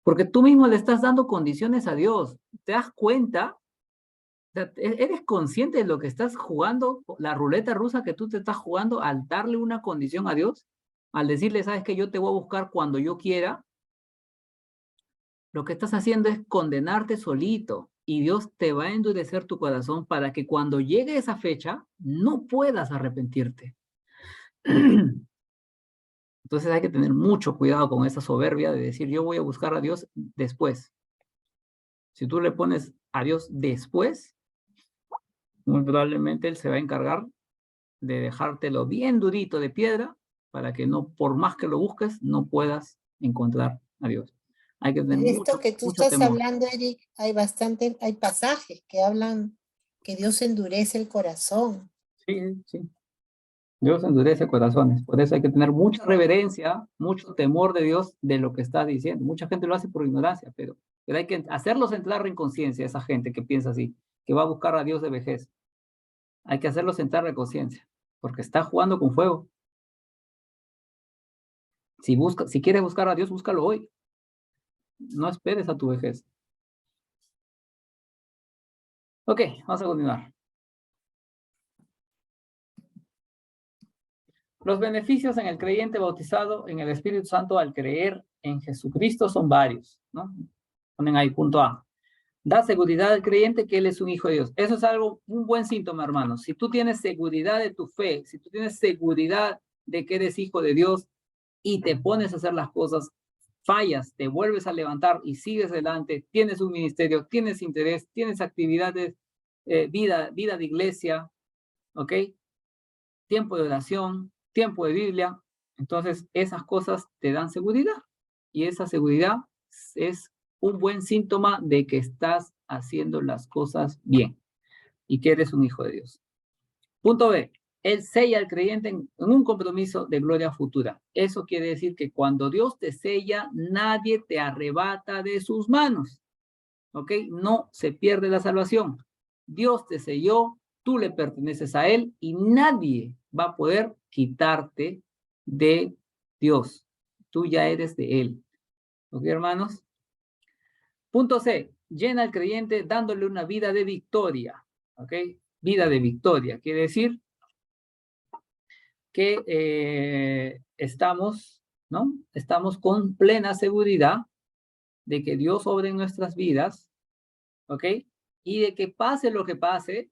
Porque tú mismo le estás dando condiciones a Dios. ¿Te das cuenta? O sea, ¿eres consciente de lo que estás jugando? La ruleta rusa que tú te estás jugando al darle una condición a Dios, al decirle, sabes que yo te voy a buscar cuando yo quiera. lo que estás haciendo es condenarte solito y Dios te va a endurecer tu corazón para que cuando llegue esa fecha no puedas arrepentirte. Entonces hay que tener mucho cuidado con esa soberbia de decir yo voy a buscar a Dios después. Si tú le pones a Dios después, muy probablemente Él se va a encargar de dejártelo bien durito de piedra para que no, por más que lo busques, no puedas encontrar a Dios. Hay que tener En esto que tú mucho estás temor. hablando, Eric, hay pasajes que hablan que Dios endurece el corazón. Sí, sí. Dios endurece corazones. Por eso hay que tener mucha reverencia, mucho temor de Dios de lo que está diciendo. Mucha gente lo hace por ignorancia, pero hay que hacerlos entrar en conciencia, esa gente que piensa así, que va a buscar a Dios de vejez. Hay que hacerlos entrar en conciencia, porque está jugando con fuego. Si quieres buscar a Dios, búscalo hoy. No esperes a tu vejez. Ok, vamos a continuar. Los beneficios en el creyente bautizado en el Espíritu Santo al creer en Jesucristo son varios, ¿no? Ponen ahí punto A. Da seguridad al creyente que él es un hijo de Dios. Eso es un buen síntoma, hermanos. Si tú tienes seguridad de tu fe, si tú tienes seguridad de que eres hijo de Dios y te pones a hacer las cosas, fallas, te vuelves a levantar y sigues adelante, tienes un ministerio, tienes interés, tienes actividades, vida de iglesia, ¿ok? Tiempo de oración, tiempo de Biblia. Entonces, esas cosas te dan seguridad. Y esa seguridad es un buen síntoma de que estás haciendo las cosas bien y que eres un hijo de Dios. Punto B. Él sella al creyente en un compromiso de gloria futura. Eso quiere decir que cuando Dios te sella, nadie te arrebata de sus manos. ¿Ok? No se pierde la salvación. Dios te selló, tú le perteneces a Él y nadie va a poder quitarte de Dios. Tú ya eres de Él. ¿Ok, hermanos? Punto C. Llena al creyente dándole una vida de victoria. ¿Ok? Vida de victoria. Quiere decir que estamos, ¿no? Estamos con plena seguridad de que Dios obra en nuestras vidas, ¿ok? Y de que pase lo que pase,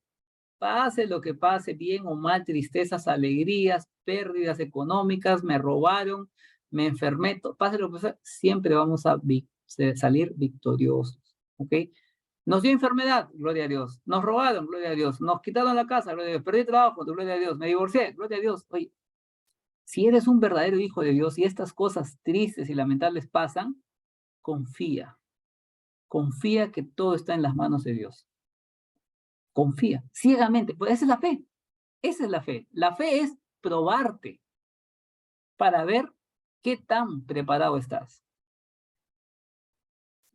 bien o mal, tristezas, alegrías, pérdidas económicas, me robaron, me enfermé, pase lo que pase, siempre vamos a salir victoriosos, ¿ok? Nos dio enfermedad, gloria a Dios. Nos robaron, gloria a Dios. Nos quitaron la casa, gloria a Dios. Perdí trabajo, gloria a Dios. Me divorcié, gloria a Dios. Oye, si eres un verdadero hijo de Dios y estas cosas tristes y lamentables pasan, confía. Confía que todo está en las manos de Dios. Confía, ciegamente. Pues esa es la fe. Esa es la fe. La fe es probarte para ver qué tan preparado estás.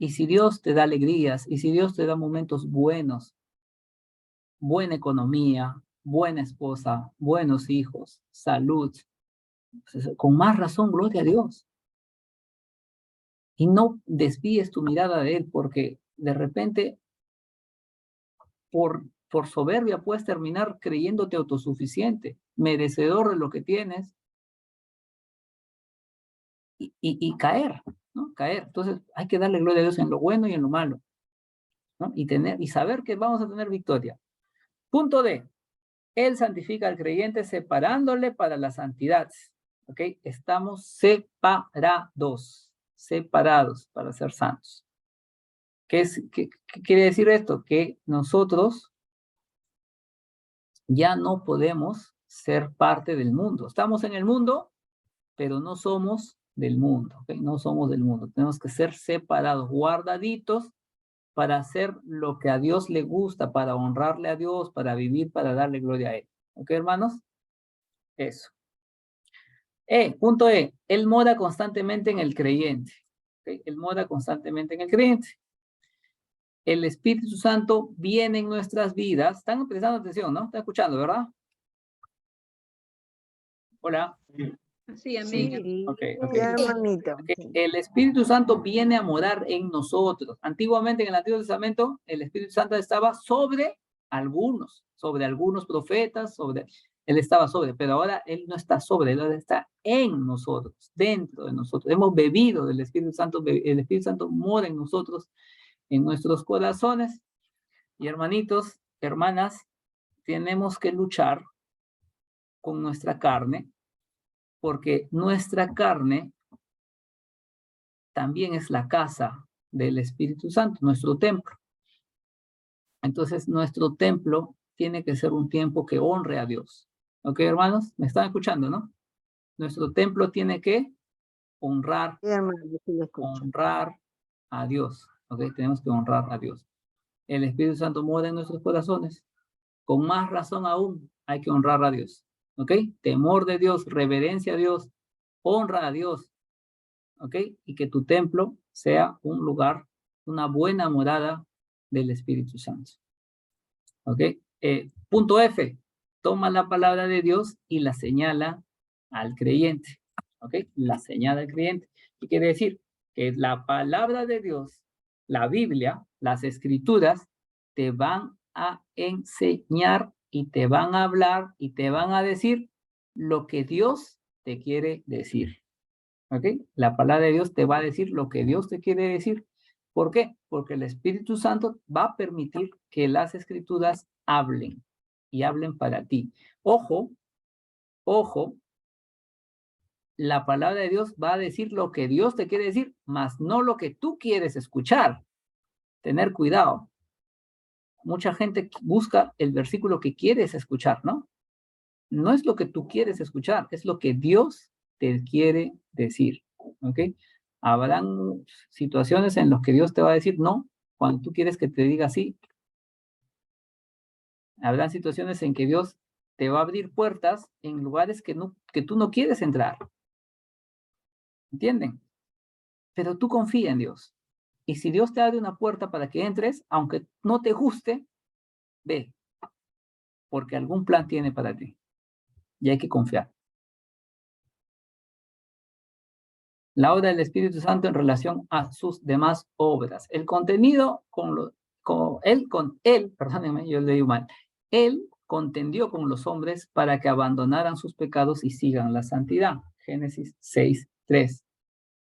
Y si Dios te da alegrías, y si Dios te da momentos buenos, buena economía, buena esposa, buenos hijos, salud, pues con más razón, gloria a Dios. Y no desvíes tu mirada de Él, porque de repente, por soberbia, puedes terminar creyéndote autosuficiente, merecedor de lo que tienes, y caer, ¿no? Caer. Entonces, hay que darle gloria a Dios en lo bueno y en lo malo, ¿no? Y saber que vamos a tener victoria. Punto D. Él santifica al creyente separándole para la santidad. ¿Ok? Estamos separados para ser santos. ¿Qué quiere decir esto? Que nosotros ya no podemos ser parte del mundo. Estamos en el mundo, pero no somos del mundo. ¿Ok? No somos del mundo. Tenemos que ser separados, guardaditos para hacer lo que a Dios le gusta, para honrarle a Dios, para vivir, para darle gloria a Él. ¿Ok, hermanos? Eso. Punto E. Él mora constantemente en el creyente. ¿Okay? Él mora constantemente en el creyente. El Espíritu Santo viene en nuestras vidas. Están prestando atención, ¿no? Están escuchando, ¿verdad? Hola. Sí, amén. Sí, Okay. hermanito. El Espíritu Santo viene a morar en nosotros. Antiguamente, en el Antiguo Testamento, el Espíritu Santo estaba sobre algunos profetas, Él estaba sobre, pero ahora Él no está sobre, Él ahora está en nosotros, dentro de nosotros. Hemos bebido del Espíritu Santo, el Espíritu Santo mora en nosotros, en nuestros corazones. Y hermanitos, hermanas, tenemos que luchar con nuestra carne, porque nuestra carne también es la casa del Espíritu Santo, nuestro templo. Entonces, nuestro templo tiene que ser un tiempo que honre a Dios. ¿Ok, hermanos? ¿Me están escuchando, no? Nuestro templo tiene que honrar, Sí, hermano, sí lo escucho. honrar a Dios. ¿Ok? Tenemos que honrar a Dios. El Espíritu Santo mora en nuestros corazones. Con más razón aún hay que honrar a Dios. ¿Ok? Temor de Dios, reverencia a Dios, honra a Dios. ¿Ok? Y que tu templo sea un lugar, una buena morada del Espíritu Santo. ¿Ok? Punto F. Toma la palabra de Dios y la señala al creyente. ¿Ok? La señala al creyente. ¿Qué quiere decir? Que la palabra de Dios, la Biblia, las escrituras, te van a enseñar y te van a hablar y te van a decir lo que Dios te quiere decir. ¿Ok? La palabra de Dios te va a decir lo que Dios te quiere decir. ¿Por qué? Porque el Espíritu Santo va a permitir que las escrituras hablen y hablen para ti. Ojo, ojo, la palabra de Dios va a decir lo que Dios te quiere decir, más no lo que tú quieres escuchar. Tener cuidado. Mucha gente busca el versículo que quieres escuchar, ¿no? No es lo que tú quieres escuchar, es lo que Dios te quiere decir, ¿ok? Habrán situaciones en las que Dios te va a decir no, cuando tú quieres que te diga sí. Habrán situaciones en que Dios te va a abrir puertas en lugares que tú no quieres entrar. ¿Entienden? Pero tú confía en Dios. Y si Dios te abre una puerta para que entres, aunque no te guste, ve, porque algún plan tiene para ti. Y hay que confiar. La obra del Espíritu Santo en relación a sus demás obras. El contenido perdónenme, yo leí mal. Él contendió con los hombres para que abandonaran sus pecados y sigan la santidad. Génesis 6:3.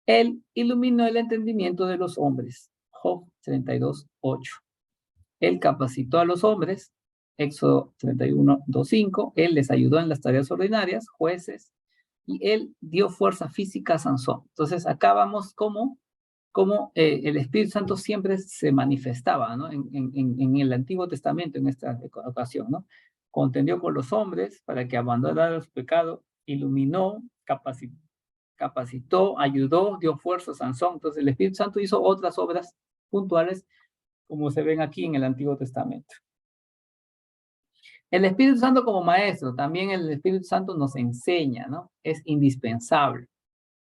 Él iluminó el entendimiento de los hombres. Job 32:8. Él capacitó a los hombres. Éxodo 31:2-5. Él les ayudó en las tareas ordinarias. Jueces. Y él dio fuerza física a Sansón. Entonces acá vamos como el Espíritu Santo siempre se manifestaba, ¿no? En el Antiguo Testamento, en esta ocasión, ¿no? Contendió con los hombres para que abandonaran su pecado, iluminó, capacitó, ayudó, dio fuerza a Sansón. Entonces el Espíritu Santo hizo otras obras puntuales, como se ven aquí en el Antiguo Testamento. El Espíritu Santo como maestro, también el Espíritu Santo nos enseña, ¿no? Es indispensable.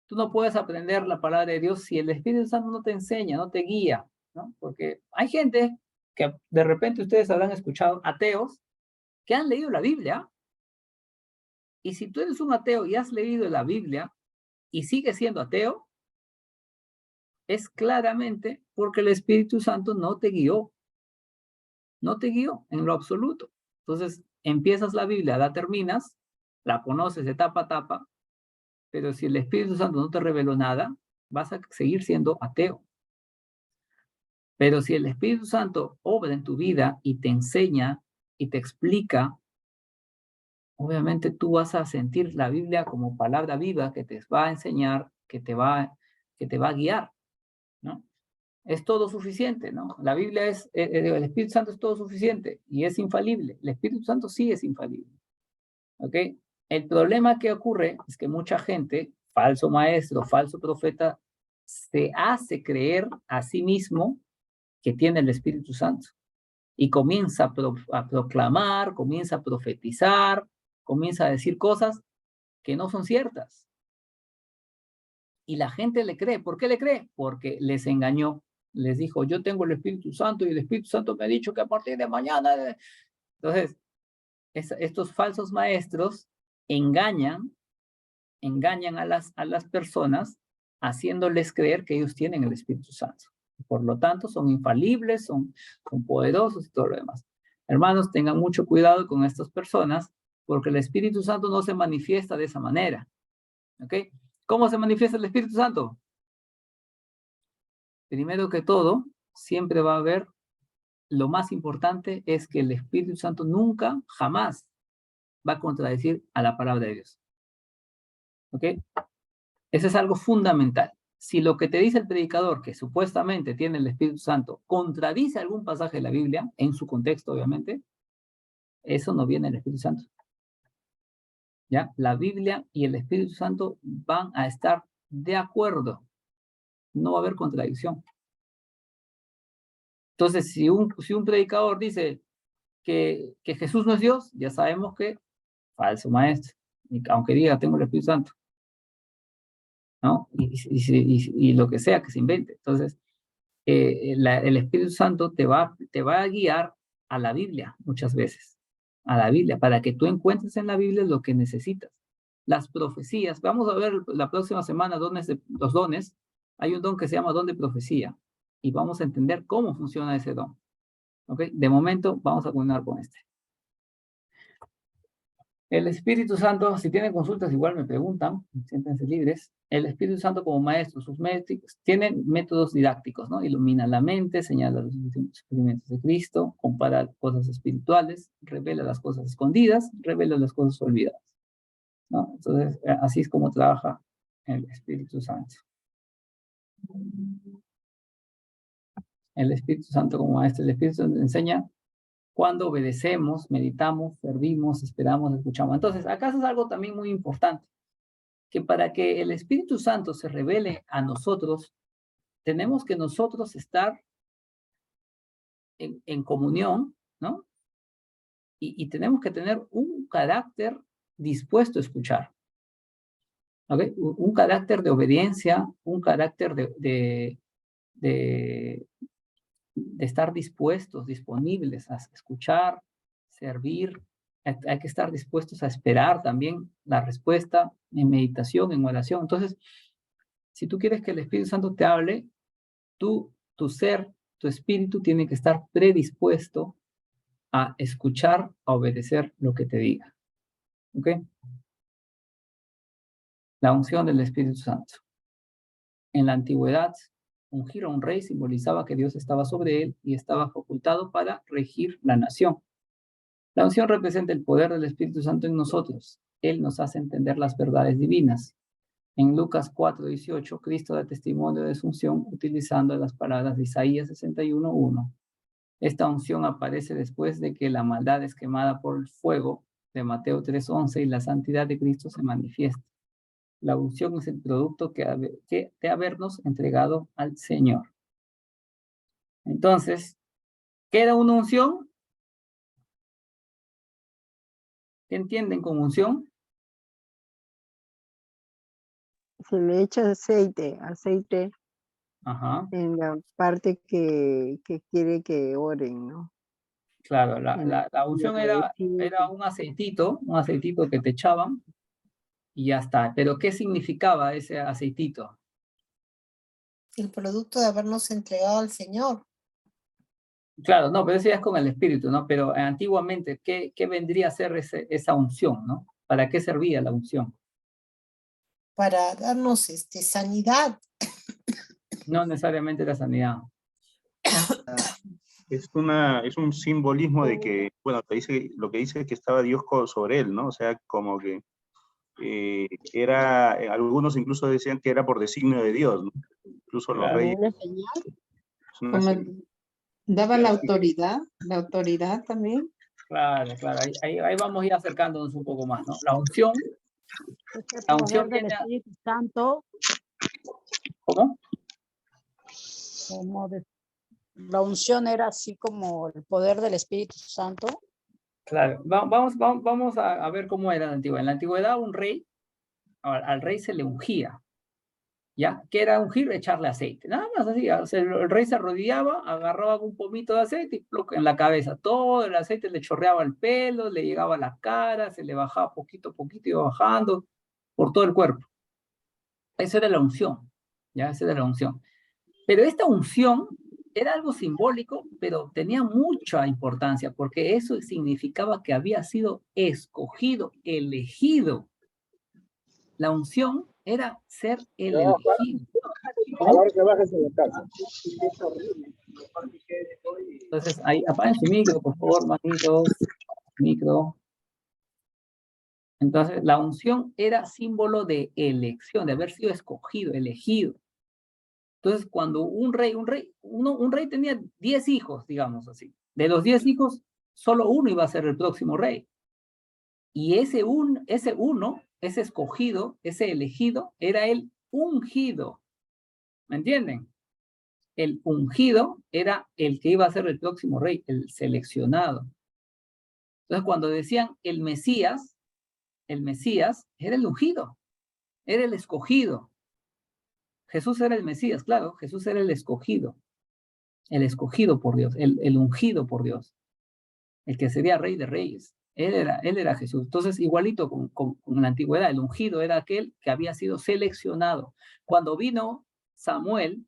Tú no puedes aprender la palabra de Dios si el Espíritu Santo no te enseña, no te guía, ¿no? Porque hay gente que de repente ustedes habrán escuchado, ateos, que han leído la Biblia. Y si tú eres un ateo y has leído la Biblia y sigues siendo ateo, es claramente porque el Espíritu Santo no te guió. No te guió en lo absoluto. Entonces, empiezas la Biblia, la terminas, la conoces de tapa a tapa, pero si el Espíritu Santo no te reveló nada, vas a seguir siendo ateo. Pero si el Espíritu Santo obra en tu vida y te enseña y te explica, obviamente tú vas a sentir la Biblia como palabra viva que te va a enseñar, que te va a guiar, ¿no? Es todo suficiente, ¿no? La Biblia el Espíritu Santo es todo suficiente y es infalible. El Espíritu Santo sí es infalible, ¿ok? El problema que ocurre es que mucha gente, falso maestro, falso profeta, se hace creer a sí mismo que tiene el Espíritu Santo y comienza a proclamar, comienza a profetizar, comienza a decir cosas que no son ciertas. Y la gente le cree. ¿Por qué le cree? Porque les engañó. Les dijo, yo tengo el Espíritu Santo y el Espíritu Santo me ha dicho que a partir de mañana... Entonces, estos falsos maestros engañan a las personas haciéndoles creer que ellos tienen el Espíritu Santo. Por lo tanto, son infalibles, son poderosos y todo lo demás. Hermanos, tengan mucho cuidado con estas personas porque el Espíritu Santo no se manifiesta de esa manera. ¿Ok? ¿Cómo se manifiesta el Espíritu Santo? Primero que todo, siempre va a haber, lo más importante es que el Espíritu Santo nunca, jamás va a contradecir a la palabra de Dios. ¿Ok? Eso es algo fundamental. Si lo que te dice el predicador, que supuestamente tiene el Espíritu Santo, contradice algún pasaje de la Biblia, en su contexto, obviamente, eso no viene del Espíritu Santo. ¿Ya? La Biblia y el Espíritu Santo van a estar de acuerdo. No va a haber contradicción. Entonces, si un predicador dice que Jesús no es Dios, ya sabemos que falso maestro, aunque diga tengo el Espíritu Santo, ¿no? Y lo que sea que se invente. Entonces, el Espíritu Santo te va a guiar a la Biblia muchas veces, a la Biblia, para que tú encuentres en la Biblia lo que necesitas. Las profecías, vamos a ver la próxima semana los dones. Hay un don que se llama don de profecía, y vamos a entender cómo funciona ese don. ¿Ok? De momento, vamos a continuar con este. El Espíritu Santo, si tienen consultas, igual me preguntan, siéntense libres. El Espíritu Santo como maestro, sus métricos, tienen métodos didácticos, ¿no? Ilumina la mente, señala los experimentos de Cristo, compara cosas espirituales, revela las cosas escondidas, revela las cosas olvidadas, ¿no? Entonces, así es como trabaja el Espíritu Santo. El Espíritu Santo como maestro, el Espíritu Santo enseña cuando obedecemos, meditamos, servimos, esperamos, escuchamos. Entonces, acá es algo también muy importante, que para que el Espíritu Santo se revele a nosotros, tenemos que nosotros estar en comunión, ¿no? Y tenemos que tener un carácter dispuesto a escuchar. ¿Ok? Un carácter de obediencia, un carácter de estar dispuestos, disponibles a escuchar, servir. Hay que estar dispuestos a esperar también la respuesta en meditación, en oración. Entonces, si tú quieres que el Espíritu Santo te hable, tu ser, tu espíritu tiene que estar predispuesto a escuchar, a obedecer lo que te diga. ¿Ok? La unción del Espíritu Santo. En la antigüedad, ungir a un rey simbolizaba que Dios estaba sobre él y estaba facultado para regir la nación. La unción representa el poder del Espíritu Santo en nosotros. Él nos hace entender las verdades divinas. En Lucas 4:18, Cristo da testimonio de su unción utilizando las palabras de Isaías 61:1. Esta unción aparece después de que la maldad es quemada por el fuego de Mateo 3:11 y la santidad de Cristo se manifiesta. La unción es el producto de habernos entregado al Señor. Entonces, ¿qué era una unción? ¿Qué entienden con unción? Se le echa aceite Ajá. en la parte que quiere que oren, ¿no? Claro, la unción era un aceitito que te echaban y ya está. Pero ¿qué significaba ese aceitito? El producto de habernos entregado al Señor. Claro, no, pero eso ya es con el espíritu, ¿no? Pero antiguamente, ¿qué vendría a ser esa unción, ¿no? ¿Para qué servía la unción? Para darnos sanidad. No necesariamente la sanidad. Es un simbolismo de que, bueno, lo que dice que estaba Dios sobre él, ¿no? O sea, como que algunos incluso decían que era por designio de Dios, ¿no? Incluso los reyes. Como daba la autoridad también. Claro, ahí vamos ya acercándonos un poco más, ¿no? La unción del Espíritu Santo. ¿Cómo? La unción era así como el poder del Espíritu Santo. Claro, vamos a ver cómo era en la antigüedad. En la antigüedad un rey, al rey se le ungía, ¿ya? ¿Qué era ungir? Echarle aceite, nada más así. O sea, el rey se arrodillaba, agarraba un pomito de aceite y ¡pluc! En la cabeza. Todo el aceite le chorreaba el pelo, le llegaba a la cara, se le bajaba poquito a poquito, iba bajando por todo el cuerpo. Esa era la unción, ¿ya? Esa era la unción. Pero esta unción era algo simbólico, pero tenía mucha importancia, porque eso significaba que había sido escogido, elegido. La unción era ser el elegido. Ahora que bajes en la casa. Entonces, ahí apaguen su micro, por favor, manitos. Micro. Entonces, la unción era símbolo de elección, de haber sido escogido, elegido. Entonces, cuando un rey tenía 10 hijos, digamos así. De los 10 hijos, solo uno iba a ser el próximo rey. Y ese escogido, ese elegido, era el ungido. ¿Me entienden? El ungido era el que iba a ser el próximo rey, el seleccionado. Entonces, cuando decían el Mesías era el ungido, era el escogido. Jesús era el Mesías, claro, Jesús era el escogido por Dios, el ungido por Dios, el que sería rey de reyes. Él era Jesús. Entonces, igualito con la antigüedad, el ungido era aquel que había sido seleccionado. Cuando vino Samuel,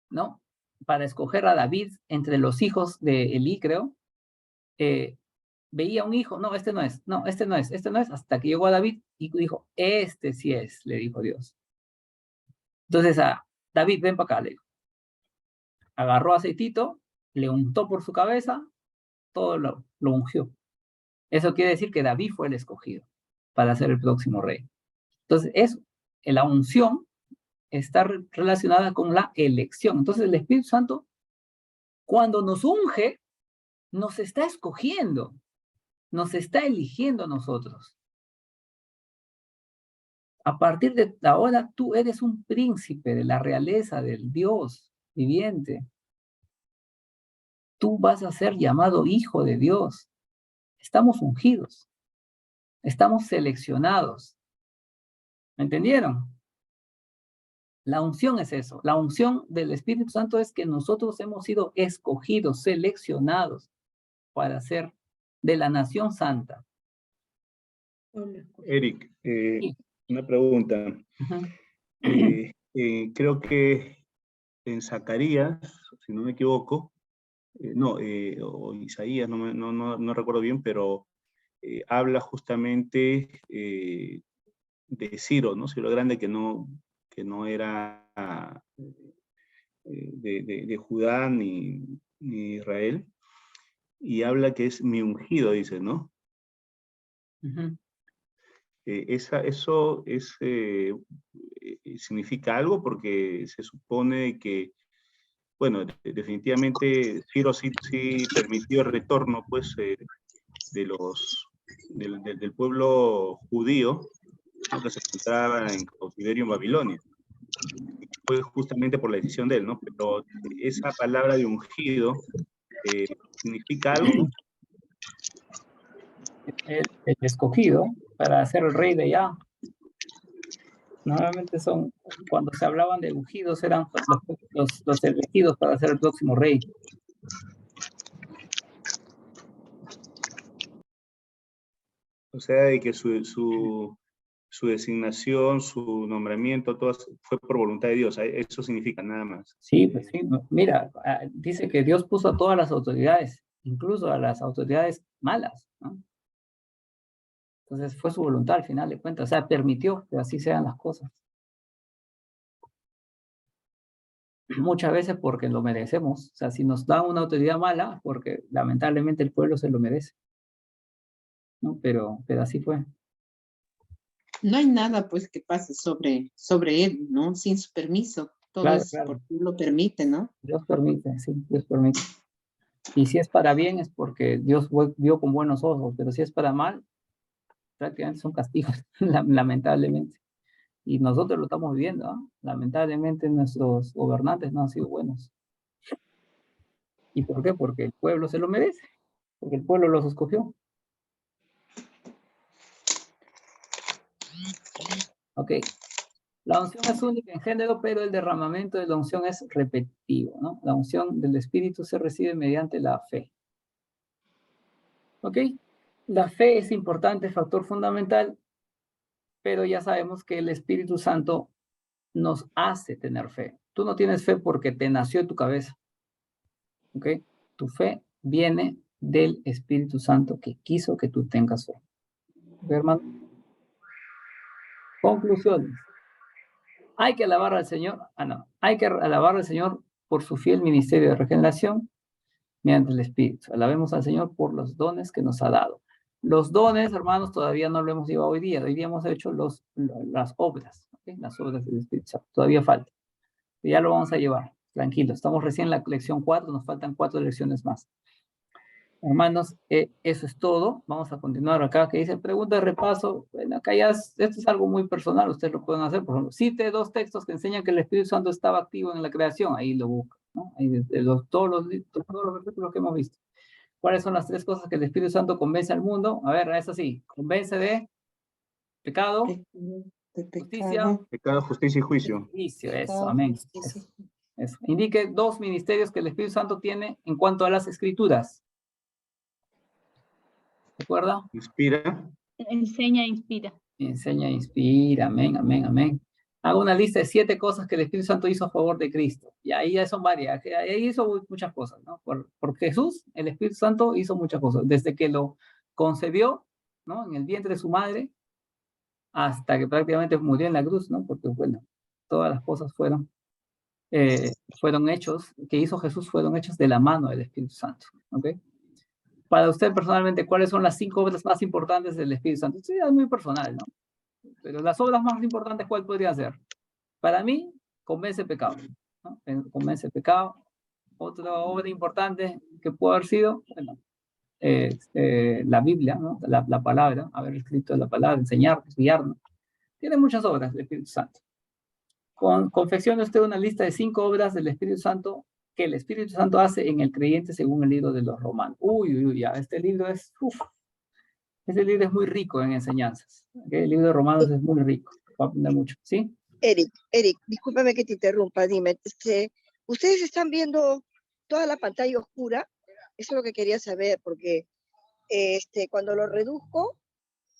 ¿no? Para escoger a David entre los hijos de Elí, creo, veía un hijo, no, este no es, hasta que llegó a David y dijo, este sí es, le dijo Dios. Entonces a David, ven para acá, le dijo. Agarró aceitito, le untó por su cabeza, todo lo ungió. Eso quiere decir que David fue el escogido para ser el próximo rey. Entonces, la unción está relacionada con la elección. Entonces, el Espíritu Santo, cuando nos unge, nos está escogiendo, nos está eligiendo a nosotros. A partir de ahora, tú eres un príncipe de la realeza del Dios viviente. Tú vas a ser llamado hijo de Dios. Estamos ungidos. Estamos seleccionados. ¿Me entendieron? La unción es eso. La unción del Espíritu Santo es que nosotros hemos sido escogidos, seleccionados para ser de la nación santa. Eric, una pregunta. Creo que en Zacarías, si no me equivoco, o Isaías, no recuerdo bien, pero habla justamente de Ciro, ¿no? Ciro Grande, que no era de Judá ni Israel, y habla que es mi ungido, dice, ¿no? Eso significa algo, porque se supone que, bueno, definitivamente Ciro sí permitió el retorno, pues, del pueblo judío, ¿no? Que se encontraba en cautiverio en Babilonia. Fue justamente por la decisión de él, ¿no? Pero esa palabra de ungido significa algo. El escogido para ser el rey de allá. Normalmente cuando se hablaban de ungidos, eran los elegidos para ser el próximo rey. O sea, de que su designación, su nombramiento, todo fue por voluntad de Dios. Eso significa nada más. Sí, pues sí. Mira, dice que Dios puso a todas las autoridades, incluso a las autoridades malas, ¿no? Entonces fue su voluntad al final de cuentas. O sea, permitió que así sean las cosas. Muchas veces porque lo merecemos. O sea, si nos dan una autoridad mala, porque lamentablemente el pueblo se lo merece, ¿no? Pero así fue. No hay nada, pues, que pase sobre él, ¿no? Sin su permiso. Todo Claro, es claro. porque él lo permite, ¿no? Dios permite, sí, Dios permite. Y si es para bien es porque Dios vio con buenos ojos, pero si es para mal, prácticamente son castigos, lamentablemente. Y nosotros lo estamos viviendo, ¿eh? Lamentablemente nuestros gobernantes no han sido buenos. ¿Y por qué? Porque el pueblo se lo merece, porque el pueblo los escogió. Ok. La unción es única en género, pero el derramamiento de la unción es repetitivo, ¿no? La unción del Espíritu se recibe mediante la fe. ¿Ok? La fe es importante, factor fundamental, pero ya sabemos que el Espíritu Santo nos hace tener fe. Tú no tienes fe porque te nació en tu cabeza. ¿Ok? Tu fe viene del Espíritu Santo que quiso que tú tengas fe. ¿Ok, hermano? Conclusiones. Hay que alabar al Señor. No. Hay que alabar al Señor por su fiel ministerio de regeneración mediante el Espíritu. Alabemos al Señor por los dones que nos ha dado. Los dones, hermanos, todavía no lo hemos llevado hoy día. Hoy día hemos hecho las obras, ¿okay? Las obras del Espíritu Santo. Todavía falta. Ya lo vamos a llevar. Tranquilo. Estamos recién en la lección 4. Nos faltan 4 lecciones más. Hermanos, eso es todo. Vamos a continuar acá, que dice pregunta de repaso. Bueno, acá ya esto es algo muy personal, ustedes lo pueden hacer. Por ejemplo, cite 2 textos que enseñan que el Espíritu Santo estaba activo en la creación. Ahí lo busca, ¿no? Ahí todos los versículos que hemos visto. ¿Cuáles son las 3 cosas que el Espíritu Santo convence al mundo? A ver, es así. Convence de pecado, justicia. Pecado, justicia y juicio. Juicio, eso, amén. Eso. Indique 2 ministerios que el Espíritu Santo tiene en cuanto a las Escrituras. ¿De acuerdo? Inspira. Enseña e inspira. Enseña e inspira. Amén, amén, amén. Hago una lista de 7 cosas que el Espíritu Santo hizo a favor de Cristo. Y ahí ya son varias. Ahí hizo muchas cosas, ¿no? Por Jesús, el Espíritu Santo hizo muchas cosas. Desde que lo concebió, ¿no? En el vientre de su madre, hasta que prácticamente murió en la cruz, ¿no? Porque, bueno, todas las cosas fueron hechos, que hizo Jesús, fueron hechos de la mano del Espíritu Santo, ¿ok? Para usted personalmente, ¿cuáles son las 5 obras más importantes del Espíritu Santo? Sí, es muy personal, ¿no? Pero las obras más importantes, ¿cuál podría ser? Para mí, convence pecado, ¿no? Convence pecado. Otra obra importante que puede haber sido, bueno, la Biblia, ¿no? La palabra, haber escrito la palabra, enseñarnos, guiarnos. Tiene muchas obras del Espíritu Santo. Confeccione usted una lista de 5 obras del Espíritu Santo que el Espíritu Santo hace en el creyente según el libro de los Romanos. Ya, este libro es muy rico en enseñanzas. ¿Okay? El libro de Romanos es muy rico, va a aprender mucho, ¿sí? Eric, discúlpame que te interrumpa, dime, ¿ustedes están viendo toda la pantalla oscura? Eso es lo que quería saber, porque cuando lo reduzco,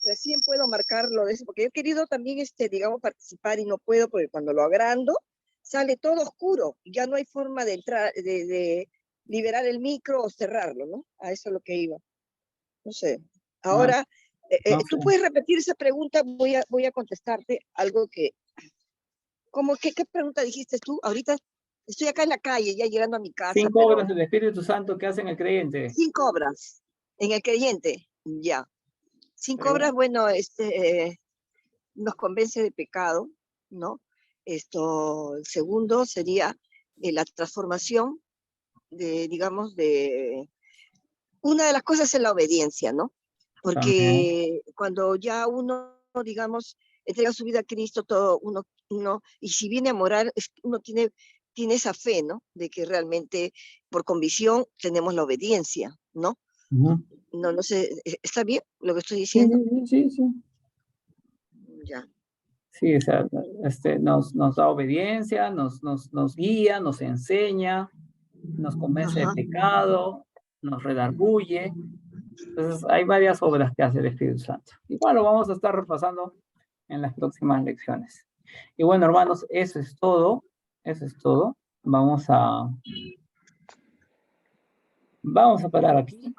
recién puedo marcarlo de eso, porque yo he querido también, digamos, participar y no puedo, porque cuando lo agrando, sale todo oscuro, ya no hay forma de entrar, de liberar el micro o cerrarlo, ¿no? A eso es lo que iba. No sé. Ahora, tú puedes repetir esa pregunta, voy a contestarte algo que, ¿qué pregunta dijiste tú? Ahorita estoy acá en la calle, ya llegando a mi casa. 5 obras del Espíritu Santo que hacen el creyente. 5 obras en el creyente, ya. 5 obras, bueno, nos convence de pecado, ¿no? El segundo sería la transformación digamos, una de las cosas es la obediencia, ¿no? Porque cuando ya uno, digamos, entrega su vida a Cristo, todo uno y si viene a morar, uno tiene esa fe, ¿no? De que realmente por convicción tenemos la obediencia, ¿no? No sé, ¿está bien lo que estoy diciendo? Sí. Ya. Sí, o sea, nos da obediencia, nos guía, nos enseña, nos convence de pecado, nos redarguye. Entonces, hay varias obras que hace el Espíritu Santo. Igual lo vamos a estar repasando en las próximas lecciones. Y bueno, hermanos, eso es todo. Vamos a parar aquí.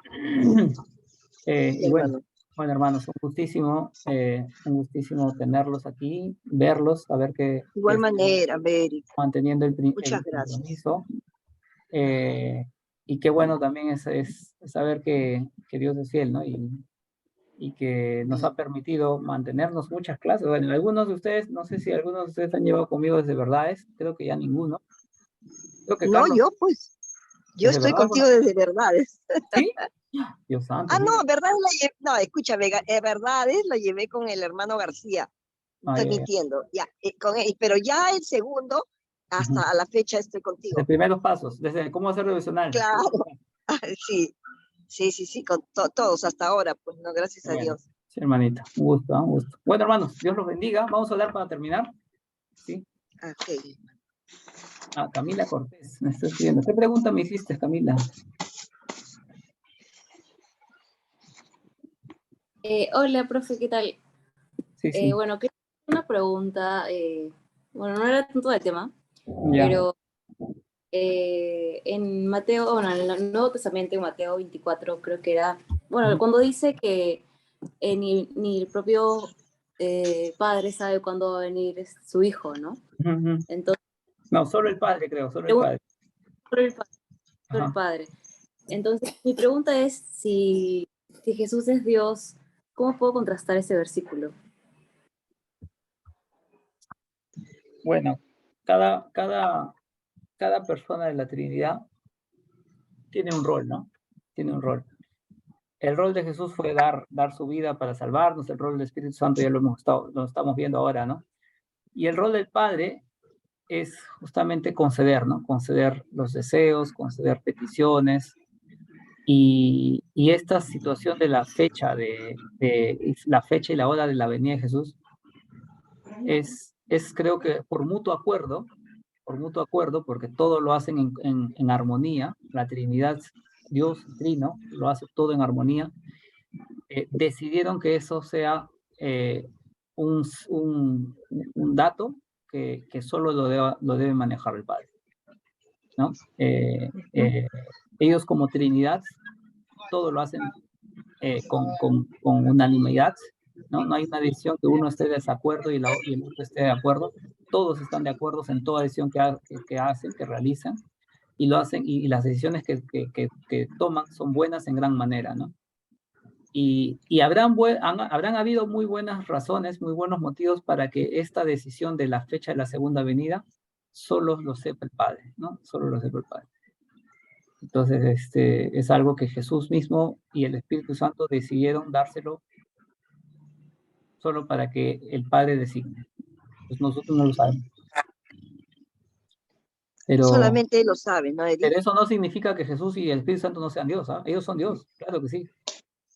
Y bueno, hermanos, un gustísimo tenerlos aquí, verlos, saber que igual manera, Beri. Manteniendo el Muchas gracias. compromiso. Y qué bueno también es saber que Dios es fiel, ¿no? Y que nos ha permitido mantenernos muchas clases. Bueno, algunos de ustedes, no sé si algunos de ustedes han llevado conmigo desde verdades, creo que ya ninguno. Creo que no, Carlos, yo pues, yo estoy contigo desde verdades. ¿Sí? Dios santo. No, verdades no, escúchame, verdades la llevé con el hermano García, transmitiendo, ya, con él, pero ya el segundo, hasta a la fecha estoy contigo. Desde primeros pasos, desde cómo hacer devocional. Claro, sí, con todos hasta ahora, pues no, gracias a Dios. Sí, hermanita, un gusto. Bueno, hermanos, Dios los bendiga. Vamos a hablar para terminar. Sí. Camila Cortés, me estoy escribiendo. ¿Qué pregunta me hiciste, Camila? Hola, profe, ¿qué tal? Sí. Bueno, quería hacer una pregunta, bueno, no era tanto de tema, Ya. Pero en Mateo, bueno, en el Nuevo Testamento, en Mateo 24, creo que era, bueno, cuando dice que ni el propio padre sabe cuándo va a venir su hijo, ¿no? Entonces, No, solo el padre, creo, solo el padre. solo el padre. Solo Ajá. el padre. Entonces, mi pregunta es, si Jesús es Dios, ¿cómo puedo contrastar ese versículo? Bueno, cada persona de la Trinidad tiene un rol, ¿no? Tiene un rol. El rol de Jesús fue dar su vida para salvarnos. El rol del Espíritu Santo ya lo estamos viendo ahora, ¿no? Y el rol del Padre es justamente conceder, ¿no? Conceder los deseos, conceder peticiones. Y esta situación de la fecha, la fecha y la hora de la venida de Jesús, es creo que por mutuo acuerdo, porque todo lo hacen en armonía, la Trinidad, Dios Trino, lo hace todo en armonía, decidieron que eso sea un dato que solo lo debe manejar el Padre, ¿no? Ellos como Trinidad, todo lo hacen con unanimidad, ¿no? No hay una decisión que uno esté de desacuerdo y el otro esté de acuerdo. Todos están de acuerdo en toda decisión que hacen, que realizan, y lo hacen, y las decisiones que toman son buenas en gran manera, ¿no? Y habrán habido muy buenas razones, muy buenos motivos para que esta decisión de la fecha de la segunda venida solo lo sepa el Padre, ¿no? Solo lo sepa el Padre. Entonces, es algo que Jesús mismo y el Espíritu Santo decidieron dárselo solo para que el Padre designe. Pues nosotros no lo sabemos. Pero solamente Él lo sabe, ¿no, Eric? Pero eso no significa que Jesús y el Espíritu Santo no sean Dios, ¿ah? Ellos son Dios, claro que sí.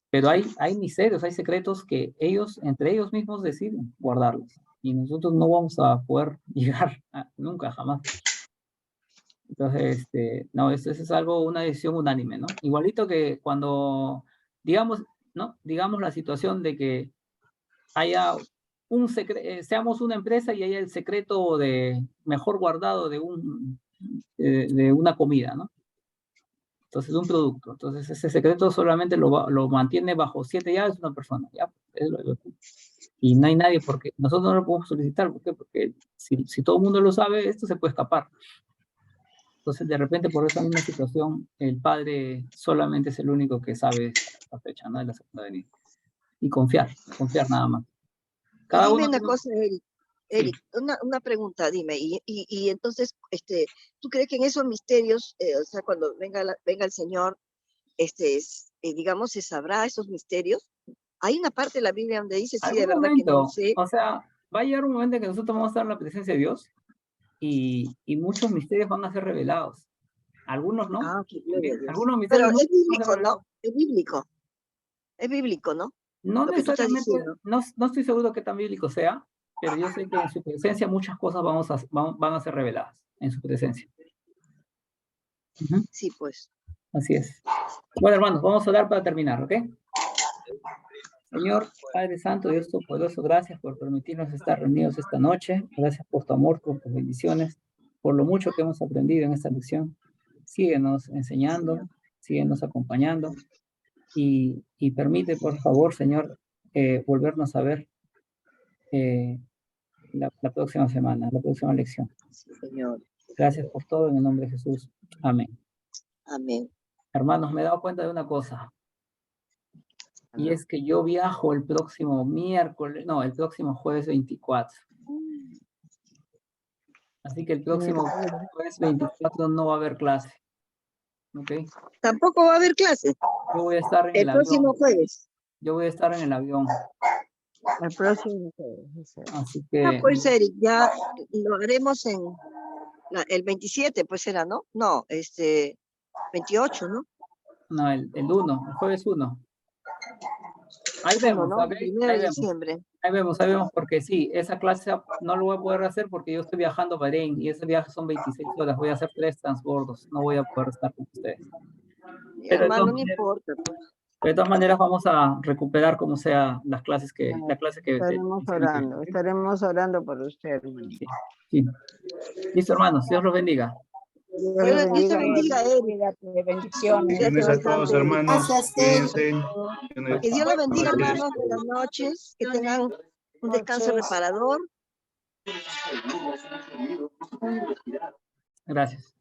Pero hay misterios, hay secretos que entre ellos mismos deciden guardarlos. Y nosotros no vamos a poder llegar nunca, jamás. Entonces, no, eso es algo, una decisión unánime, ¿no? Igualito que cuando, digamos, ¿no? Digamos la situación de que haya seamos una empresa y haya el secreto mejor guardado de una comida, ¿no? Entonces, un producto. Entonces, ese secreto solamente lo mantiene bajo 7 llaves una persona, ¿ya? Y no hay nadie, porque nosotros no lo podemos solicitar. ¿Por qué? Porque si todo el mundo lo sabe, esto se puede escapar. Entonces, de repente, por esa misma situación, el Padre solamente es el único que sabe la fecha, ¿no? De la segunda venida. Y confiar nada más. Cada Dime uno una tiene... cosa, Eric, una pregunta, dime, y entonces, ¿tú crees que en esos misterios, o sea, cuando venga el Señor, digamos, se sabrá esos misterios? Hay una parte de la Biblia donde dice, sí, de verdad que no lo sé. O sea, va a llegar un momento en que nosotros vamos a estar en la presencia de Dios y muchos misterios van a ser revelados. Algunos no. Ah, qué gloria a Dios. Algunos misterios Pero es no bíblico, ¿no? Es bíblico. Es bíblico, ¿no? No Lo que tú estás necesariamente, diciendo. no estoy seguro que tan bíblico sea, pero yo sé que en su presencia muchas cosas van a ser reveladas en su presencia. Sí, pues. Así es. Bueno, hermanos, vamos a orar para terminar, ¿ok? Señor, Padre Santo, Dios Todopoderoso, gracias por permitirnos estar reunidos esta noche. Gracias por tu amor, por tus bendiciones, por lo mucho que hemos aprendido en esta lección. Síguenos enseñando, síguenos acompañando y permite, por favor, Señor, volvernos a ver la próxima semana, la próxima lección. Sí, Señor. Gracias por todo, en el nombre de Jesús. Amén. Amén. Hermanos, me he dado cuenta de una cosa. Y es que yo viajo el próximo jueves 24. Así que el próximo jueves 24 no va a haber clase. ¿Ok? Tampoco va a haber clase. Yo voy a estar en el próximo avión. jueves. Yo voy a estar en el avión. El próximo jueves. Así que... pues Eric, ya lo haremos el 27, pues será, ¿no? No, 28, ¿no? No, el 1, el jueves 1. Ahí vemos, ¿no? ¿ok? 1 de diciembre. Ahí vemos, porque sí, esa clase no lo voy a poder hacer porque yo estoy viajando a Bahrein y ese viaje son 26 horas, voy a hacer 3 transbordos, no voy a poder estar con ustedes. Pero hermano, no importa. Pues. De todas maneras, vamos a recuperar como sea la clase que Estaremos orando por usted, hermano. Sí. Listo, hermanos, Dios los bendiga. Dios te bendiga, Cuídate, bendiciones. Bendiciones a todos, hermanos. Cuídense. Que Dios los bendiga, hermanos. Buenas noches. Que tengan un descanso reparador. Gracias.